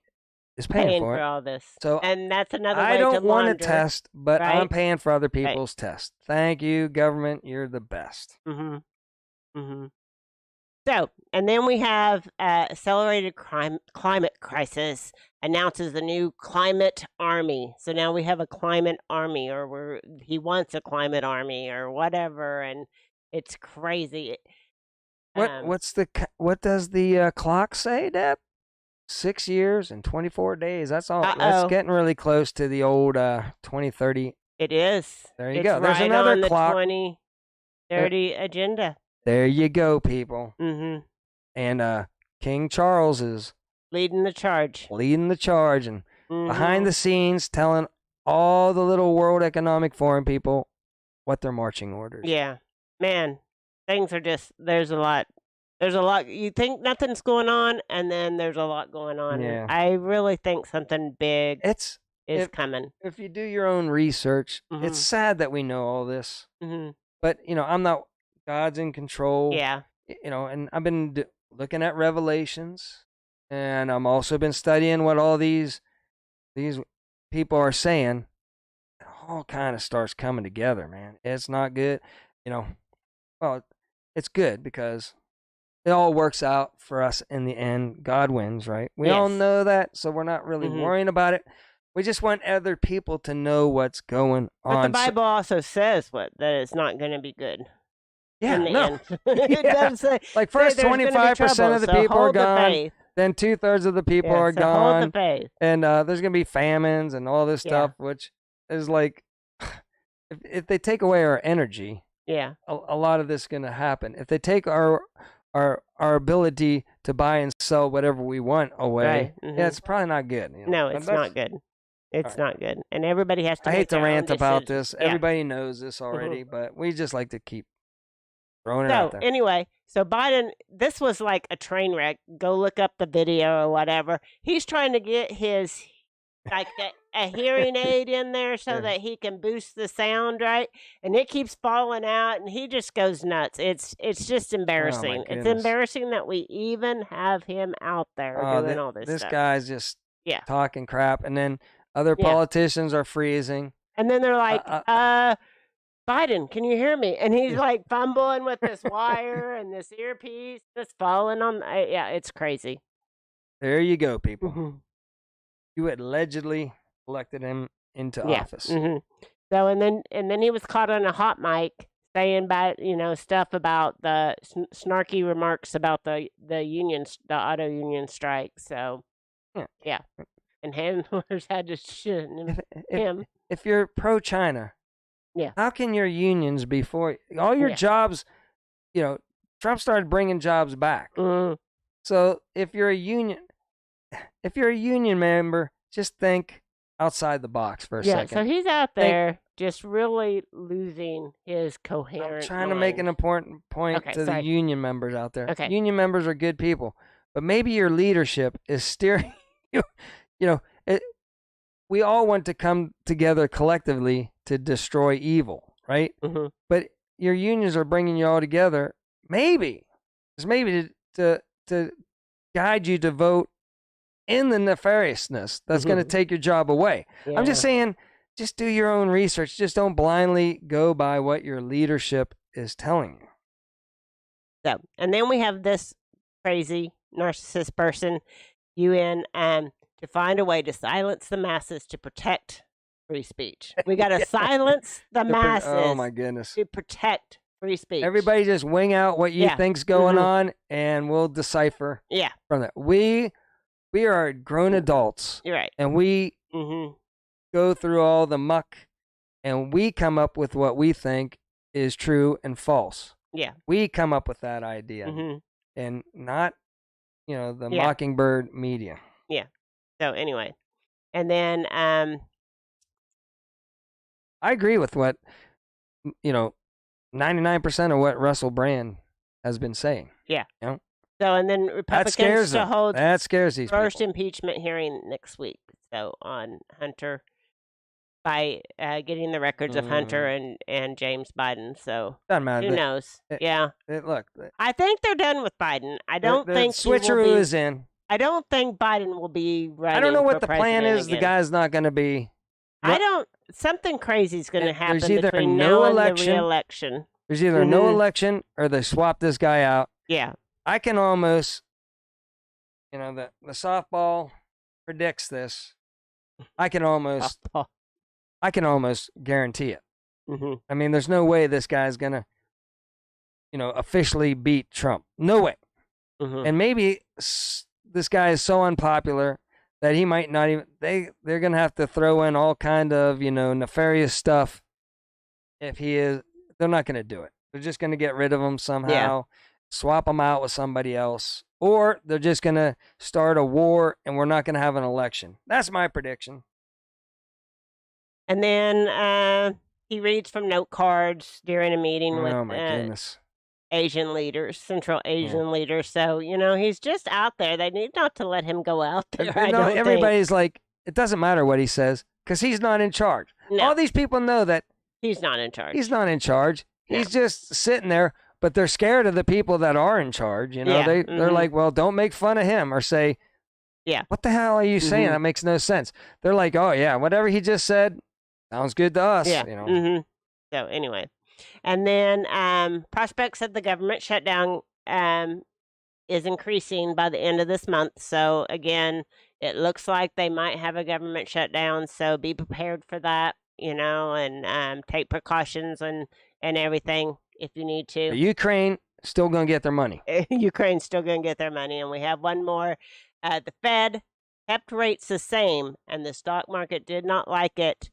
is paying for it. all this. So and that's another way I don't to want launder. a test, but I'm right? paying for other people's tests. Thank you, government. You're the best. So, and then we have accelerated climate crisis announces the new climate army. So now we have a climate army, or he wants a climate army, or whatever, and it's crazy. What does the clock say, Deb? 6 years and 24 days. That's all. That's Uh-oh. getting really close to the old 2030. It is. There you It's go. There's right another on the clock. 2030 agenda. There you go, people. Mm-hmm. And King Charles is Leading the charge. leading the charge and behind Mhm. the scenes telling all the little World Economic Forum people what their marching orders. Yeah, man, things are just there's a lot. There's a lot. You think nothing's going on, and then there's a lot going on. Yeah. I really think something big It's is if- coming. if you do your own research, it's sad that we know all this. Hmm. But I'm not. God's in control. Yeah. And I've been looking at Revelations, and I'm also been studying what all these people are saying. It all kind of starts coming together, man. It's not good, Well, it's good because it all works out for us in the end. God wins, right? We all Yes. know that, so we're not really Mhm. worrying about it. We just want other people to know what's going But the on. Bible also says that it's not going to be good. Yeah, in the no. end. It Yeah. does say Like first there's gonna be 25% trouble, of the so people are hold the gone, faith. then 2/3 of the people Yeah, are so hold the gone, faith. and there's gonna be famines and all this Yeah. stuff, which is like, if they take away our energy, Yeah. a lot of this is gonna happen. If they take our ability to buy and sell whatever we want away, Right. yeah, Mhm. it's probably not good. No, But it's that's- not good. It's right. not good, and everybody has to. I make hate to their own rant about decisions. this. Yeah. Everybody knows this already, but we just like to keep throwing it out So there. anyway, so Biden, this was like a train wreck. Go look up the video or whatever. He's trying to get his like a hearing aid in there so Yeah. that he can boost the sound, right? And it keeps falling out, and he just goes nuts. It's just embarrassing. It's goodness. embarrassing that we even have him out there Oh, doing all this this stuff. guy's just Yeah. talking crap, and then other Yeah. politicians are freezing. And then they're like, uh, Biden, can you hear me? And he's Yeah. like fumbling with this wire and this earpiece that's falling on. Yeah, it's crazy. There you go, people. Mhm. You allegedly elected him into office. So and then he was caught on a hot mic saying about stuff about the snarky remarks about the unions, the auto union strike. So yeah. And handlers had to shit him. If you're pro-China, Yeah. how can your unions be for all your Yeah. jobs? Trump started bringing jobs back. So if you're a union member, just think outside the box for a Yeah, second. so he's out there just really losing his coherent I'm trying to make an mind. important point Okay, to sorry. the union members out there. Okay. Union members are good people, but maybe your leadership is steering you. We all want to come together collectively to destroy evil, right? But your unions are bringing you all together. Maybe to guide you to vote in the nefariousness that's going to take your job away. I'm just saying, just do your own research. Just don't blindly go by what your leadership is telling you. So, and then we have this crazy narcissist person, UN, to find a way to silence the masses to protect free speech. We got to silence the masses. Oh my goodness. To protect free speech. Everybody just wing out what you think's going on, and we'll decipher from that. We are grown adults. You're right. And we go through all the muck, and we come up with what we think is true and false. Yeah. We come up with that idea, and not, the Mockingbird media. Yeah. So anyway, and then I agree with what 99% of what Russell Brand has been saying. Yeah. You know? So and then Republicans to hold that scares these first people. impeachment hearing next week. So on Hunter, by getting the records of Hunter and James Biden. So doesn't matter. Who knows? Look, I think they're done with Biden. I don't think switcheroo is in. I don't think Biden will be running. I don't know what for the plan president is. again. The guy's not going to be. Something crazy is going to happen There's either between no now election, and the re-election. There's either no election or they swap this guy out. Yeah. I can almost, the softball predicts this. I can almost guarantee it. I mean, there's no way this guy's gonna, officially beat Trump. No way. And maybe this guy is so unpopular that he might not even. They're gonna have to throw in all kind of nefarious stuff. If he is, they're not gonna do it. They're just gonna get rid of him somehow, swap him out with somebody else, or they're just gonna start a war and we're not gonna have an election. That's my prediction. And then he reads from note cards during a meeting with Asian leaders, Central Asian leaders. So, he's just out there. They need not to let him go out there. Everybody's like, it doesn't matter what he says because he's not in charge. No. All these people know that he's not in charge. He's not in charge. No. He's just sitting there, but they're scared of the people that are in charge. They're like, well, don't make fun of him or say, what the hell are you saying? That makes no sense. They're like, oh, yeah, whatever he just said sounds good to us. Yeah. So anyway, and then prospects of the government shutdown is increasing by the end of this month. So again, it looks like they might have a government shutdown. So be prepared for that, and take precautions and everything if you need to. Ukraine still going to get their money. Ukraine's still going to get their money. And we have one more. The Fed kept rates the same, and the stock market did not like it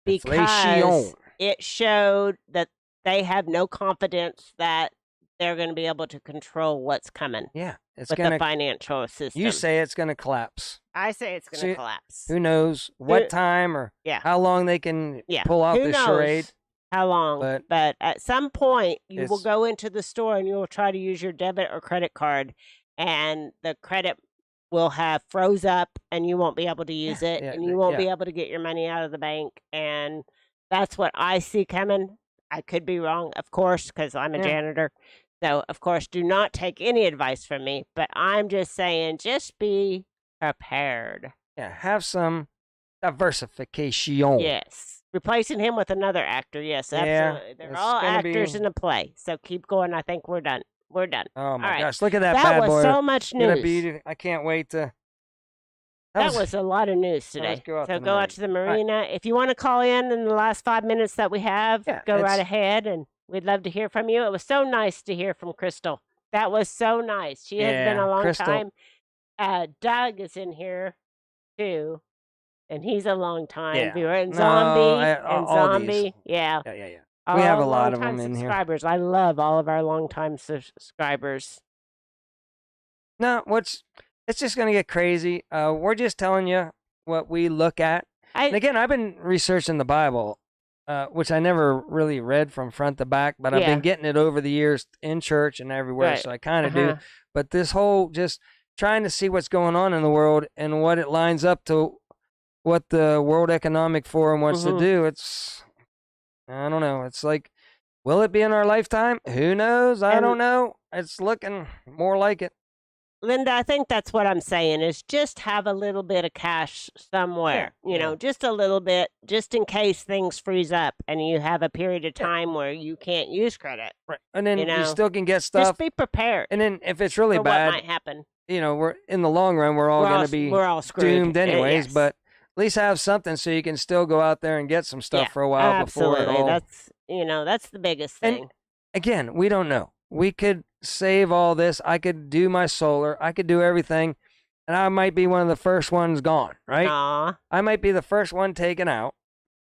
because it showed that they have no confidence that they're going to be able to control what's coming. Yeah, it's with gonna, the financial system. You say it's going to collapse. I say it's going to collapse. Who knows what time or how long they can pull off this charade. How long? But at some point, you will go into the store and you will try to use your debit or credit card, and the credit will have froze up and you won't be able to use it yeah, and you won't yeah. be able to get your money out of the bank. And that's what I see coming. I could be wrong, of course, because I'm a Yeah. janitor. So, of course, do not take any advice from me. But I'm just saying, just be prepared. Yeah, have some diversification. Yes. Replacing him with another actor. Yes, Yeah, absolutely. They're it's all gonna actors be. in a play. So keep going. I think we're done. We're done. Oh All my right. gosh, look at that That bad was boy. so much Gonna news. be. I can't wait to. That was a lot of news Now let's today. go out So to the go out to the marina. If you want to call in the last 5 minutes that we have, Yeah, go right it's- ahead, and we'd love to hear from you. It was so nice to hear from Crystal. That was so nice. She has been Yeah, a long Crystal. time. Doug is in here too, and he's a long time Yeah. viewer. And No, Zombie all these. Zombie, yeah. Yeah. We have a All lot of longtime them in here. subscribers. I love all of our longtime subscribers. No, it's just gonna get crazy. We're just telling you what we look at. And again, I've been researching the Bible, which I never really read from front to back, but I've Yeah. been getting it over the years in church and everywhere, Right. so I kind of do. Uh-huh. But this whole just trying to see what's going on in the world and what it lines up to what the World Economic Forum wants to Mhm. do, I don't know. It's like, will it be in our lifetime? Who knows? I And- don't know. It's looking more like it. Linda, I think that's what I'm saying is just have a little bit of cash somewhere, you know, just a little bit, just in case things freeze up and you have a period of time where you can't use credit. Right. And then You you know, still can get Just stuff. be prepared And then if it's really for what bad, might happen. we're in the long run, we're all going to be We're all screwed. doomed anyways. Yes. But at least have something so you can still go out there and get some stuff for a while absolutely. before it all. That's the biggest And- thing. Again, we don't know. We could save all this. I could do my solar. I could do everything. And I might be one of the first ones gone, right? Aw. I might be the first one taken out.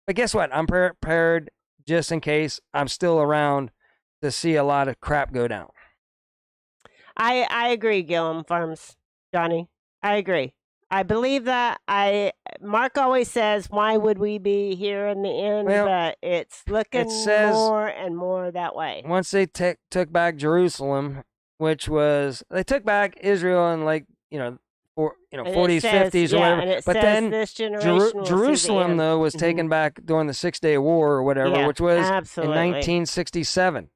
But guess what? I'm prepared just in case I'm still around to see a lot of crap go down. I agree, Gillum Farms, Johnny. I agree. I believe that. Mark always says, "Why would we be here in the end?" Well, but it's looking says- more and more that way. Once they took back Jerusalem, which was they took back Israel in like And it 40s, says- 50s or yeah, whatever. and it But says then this generation will see the Jerusalem end. though was taken back during the 6-Day War or whatever, Yeah, which was absolutely. in 1967,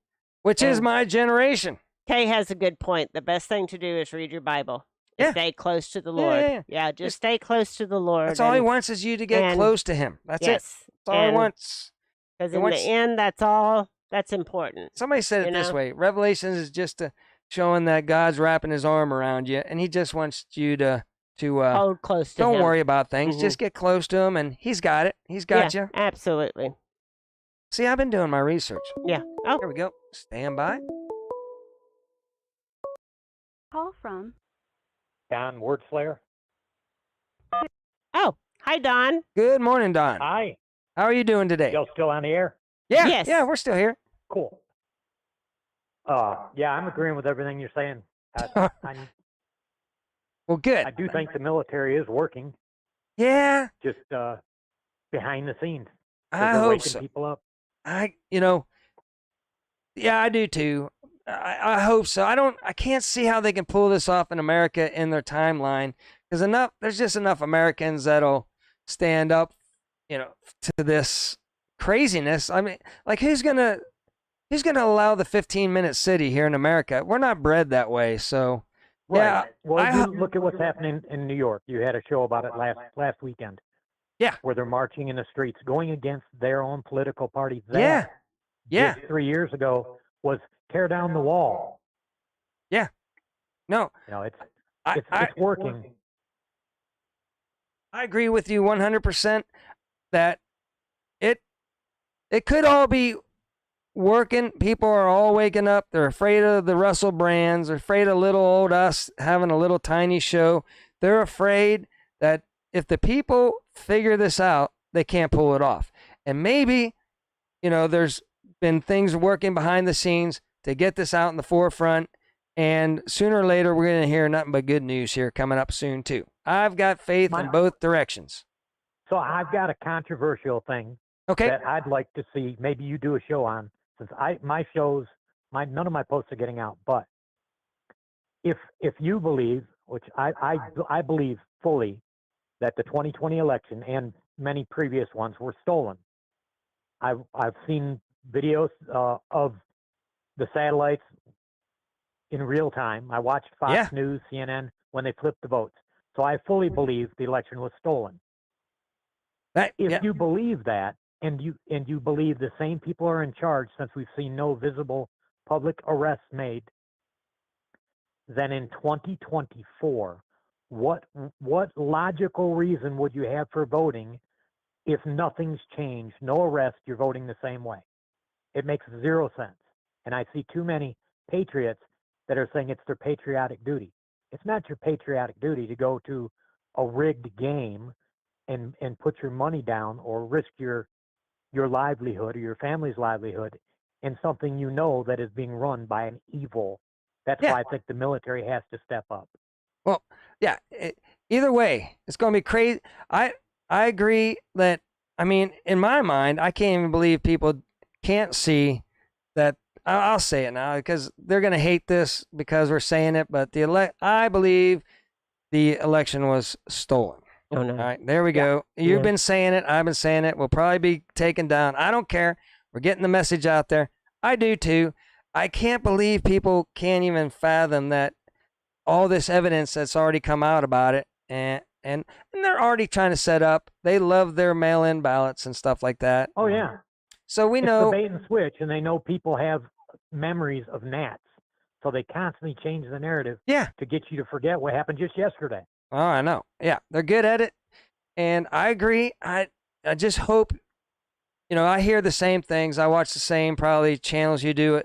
which is And- my generation. Kay has a good point. The best thing to do is read your Bible. Yeah. Stay close to the Yeah, Lord. yeah, yeah. Just stay close to the Lord. That's all he and- wants is you to get and- close to him. That's it. yes, That's all he and- wants. Because He in wants- the end, that's all that's important. Somebody said it you this know? way: Revelations is just showing that God's wrapping His arm around you, and He just wants you to Hold close to don't him. worry about things. Mhm. Just get close to Him, and He's got it. He's got you. Absolutely. See, I've been doing my research. Yeah. Oh, Here we go. Stand by. Call from Don Wordslayer. oh, hi, Don. Good morning, Don. Hi. How are you doing today? Y'all still on the air? Yeah, Yes. yeah, we're still here. Cool. Yeah, I'm agreeing with everything you're saying. I Well, good. do think the military is working Yeah, just behind the scenes. 'Cause I they're hope waking so. people up. Yeah, I do too. I hope so. I can't see how they can pull this off in America in their timeline because there's just enough Americans that'll stand up, to this craziness. I mean, like who's gonna allow the 15-minute city here in America? We're not bred that way, so yeah. Well, you look at what's happening in New York. You had a show about it last weekend. Yeah. Where they're marching in the streets, going against their own political party. Yeah. Yeah. Just 3 years ago was tear down the wall. No, It's I working. I agree with you 100% that it could all be working. People are all waking up. They're afraid of the Russell Brands. They're afraid of little old us having a little tiny show. They're afraid that if the people figure this out, they can't pull it off. And maybe, there's been things working behind the scenes to get this out in the forefront. And sooner or later, we're going to hear nothing but good news here coming up soon, too. I've got faith in both directions. So I've got a controversial thing Okay. that I'd like to see. Maybe you do a show on, since none of my posts are getting out. But if you believe which I believe fully that the 2020 election and many previous ones were stolen. I've seen videos of the satellites in real time. I watched Fox Yeah. News, CNN when they flipped the votes. So I fully believe the election was stolen. If you believe that, and you believe the same people are in charge, since we've seen no visible public arrests made, then in 2024, what logical reason would you have for voting if nothing's changed, no arrest, you're voting the same way? It makes zero sense. And I see too many patriots that are saying it's their patriotic duty. It's not your patriotic duty to go to a rigged game and put your money down or risk your livelihood or your family's livelihood in something you know that is being run by an evil. That's why I think the military has to step up. Well, yeah. Either way, it's going to be crazy. I agree that. I mean, in my mind, I can't even believe people can't see that. I'll say it now because they're going to hate this because we're saying it. But I believe the election was stolen. Oh, no. All right, there we go. You've been saying it. I've been saying it. We'll probably be taken down. I don't care. We're getting the message out there. I do too. I can't believe people can't even fathom that all this evidence that's already come out about it, and they're already trying to set up. They love their mail-in ballots and stuff like that. Oh yeah. So we It's know the bait and switch, and they know people have memories of gnats, so they constantly change the narrative to get you to forget what happened just yesterday. Oh, I know. Yeah, they're good at it, and I agree. I just hope, I hear the same things. I watch the same probably channels you do.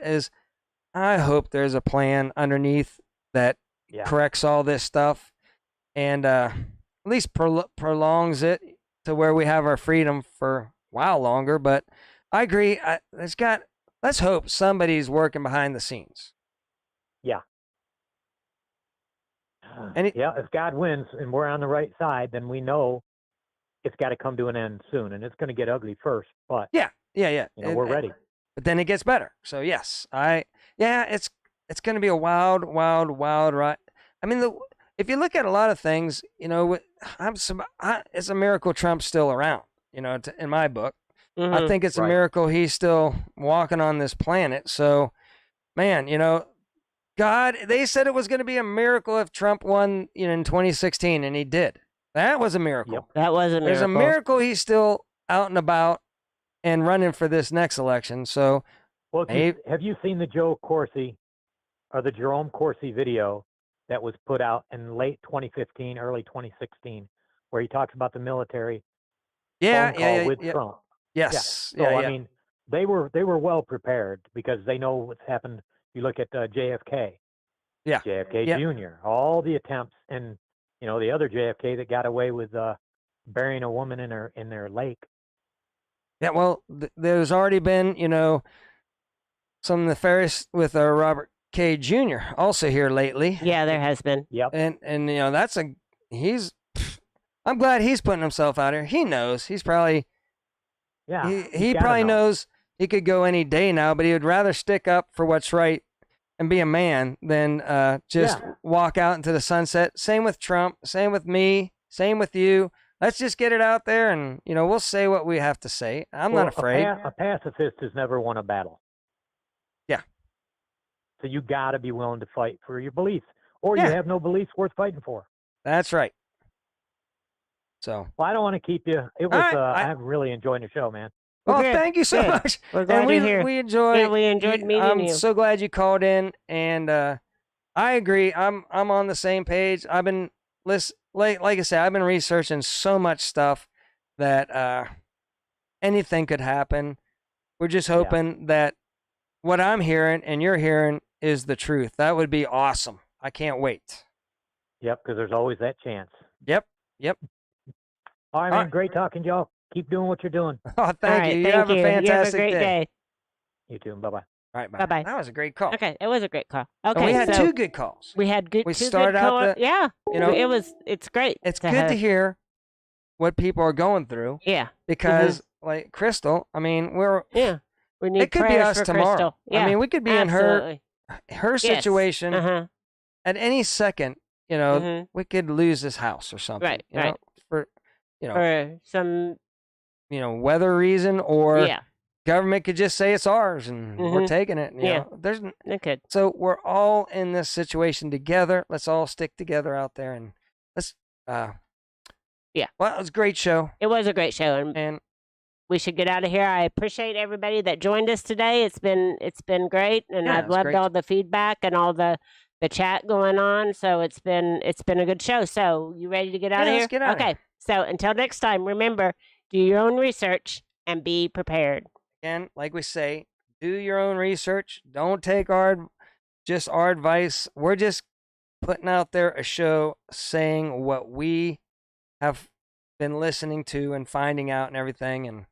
I hope there's a plan underneath that corrects all this stuff, and at least prolongs it to where we have our freedom for a while longer. But I agree. Let's hope somebody's working behind the scenes. Yeah. If God wins and we're on the right side, then we know it's got to come to an end soon, and it's going to get ugly first. But yeah. We're ready. But then it gets better. So yes, it's going to be a wild ride. I mean, if you look at a lot of things, it's a miracle Trump's still around. In my book, I think it's a miracle he's still walking on this planet. So, man, God, they said it was going to be a miracle if Trump won in 2016, and he did. That was a miracle. Yep. That was a miracle. There's a miracle he's still out and about and running for this next election. So, well, have you seen the Joe Corsi or the Jerome Corsi video that was put out in late 2015, early 2016, where he talks about the military phone call with Trump? Yes. So I mean, they were well prepared because they know what's happened. You look at JFK, JFK Jr., all the attempts, and the other JFK that got away with burying a woman in their lake. Yeah, well, there's already been some nefarious with Robert K. Jr. also here lately. Yeah, there has been. Yep. And I'm glad he's putting himself out here. He knows. He's probably he probably knows he could go any day now, but he would rather stick up for what's right and be a man than just walk out into the sunset. Same with Trump, same with me, same with you. Let's just get it out there and, we'll say what we have to say. I'm not afraid. A pacifist has never won a battle. Yeah. So you got to be willing to fight for your beliefs, or you have no beliefs worth fighting for. That's right. So. Well, I don't want to keep you. It was. I'm really enjoying the show, man. Well, thank you so much. We're glad you're here. We enjoyed. Yeah, we enjoyed meeting you. I'm so glad you called in, and I agree. I'm on the same page. I've been like I said, I've been researching so much stuff that anything could happen. We're just hoping that what I'm hearing and you're hearing is the truth. That would be awesome. I can't wait. Yep, because there's always that chance. Yep. All right, man. Great talking, y'all. Keep doing what you're doing. Oh, thank you. You have a fantastic great day. You too. Bye-bye. All right, bye. Bye-bye. That was a great call. Okay, it was a great call. And Okay, we had two good calls. We had good. We two started good out it's great. It's good to hear what people are going through. Yeah. Because like Crystal, I mean, we need it could be us for tomorrow. Crystal. Yeah, I mean, we could be in her situation Uh-huh. at any second. we could lose this house or something. Right, you know, for for some weather reason, or yeah. government could just say it's ours and we're taking it. You know, there's It could. so we're all in this situation together. Let's all stick together out there and let's. Yeah. Well, it was a great show. It was a great show, and we should get out of here. I appreciate everybody that joined us today. It's been great, and I've loved all the feedback and all the chat going on. So it's been a good show. So you ready to get out of here? Let's get out of here. So until next time, remember, do your own research and be prepared. And like we say, do your own research. Don't take our advice. We're just putting out there a show saying what we have been listening to and finding out and everything,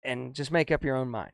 and just make up your own mind.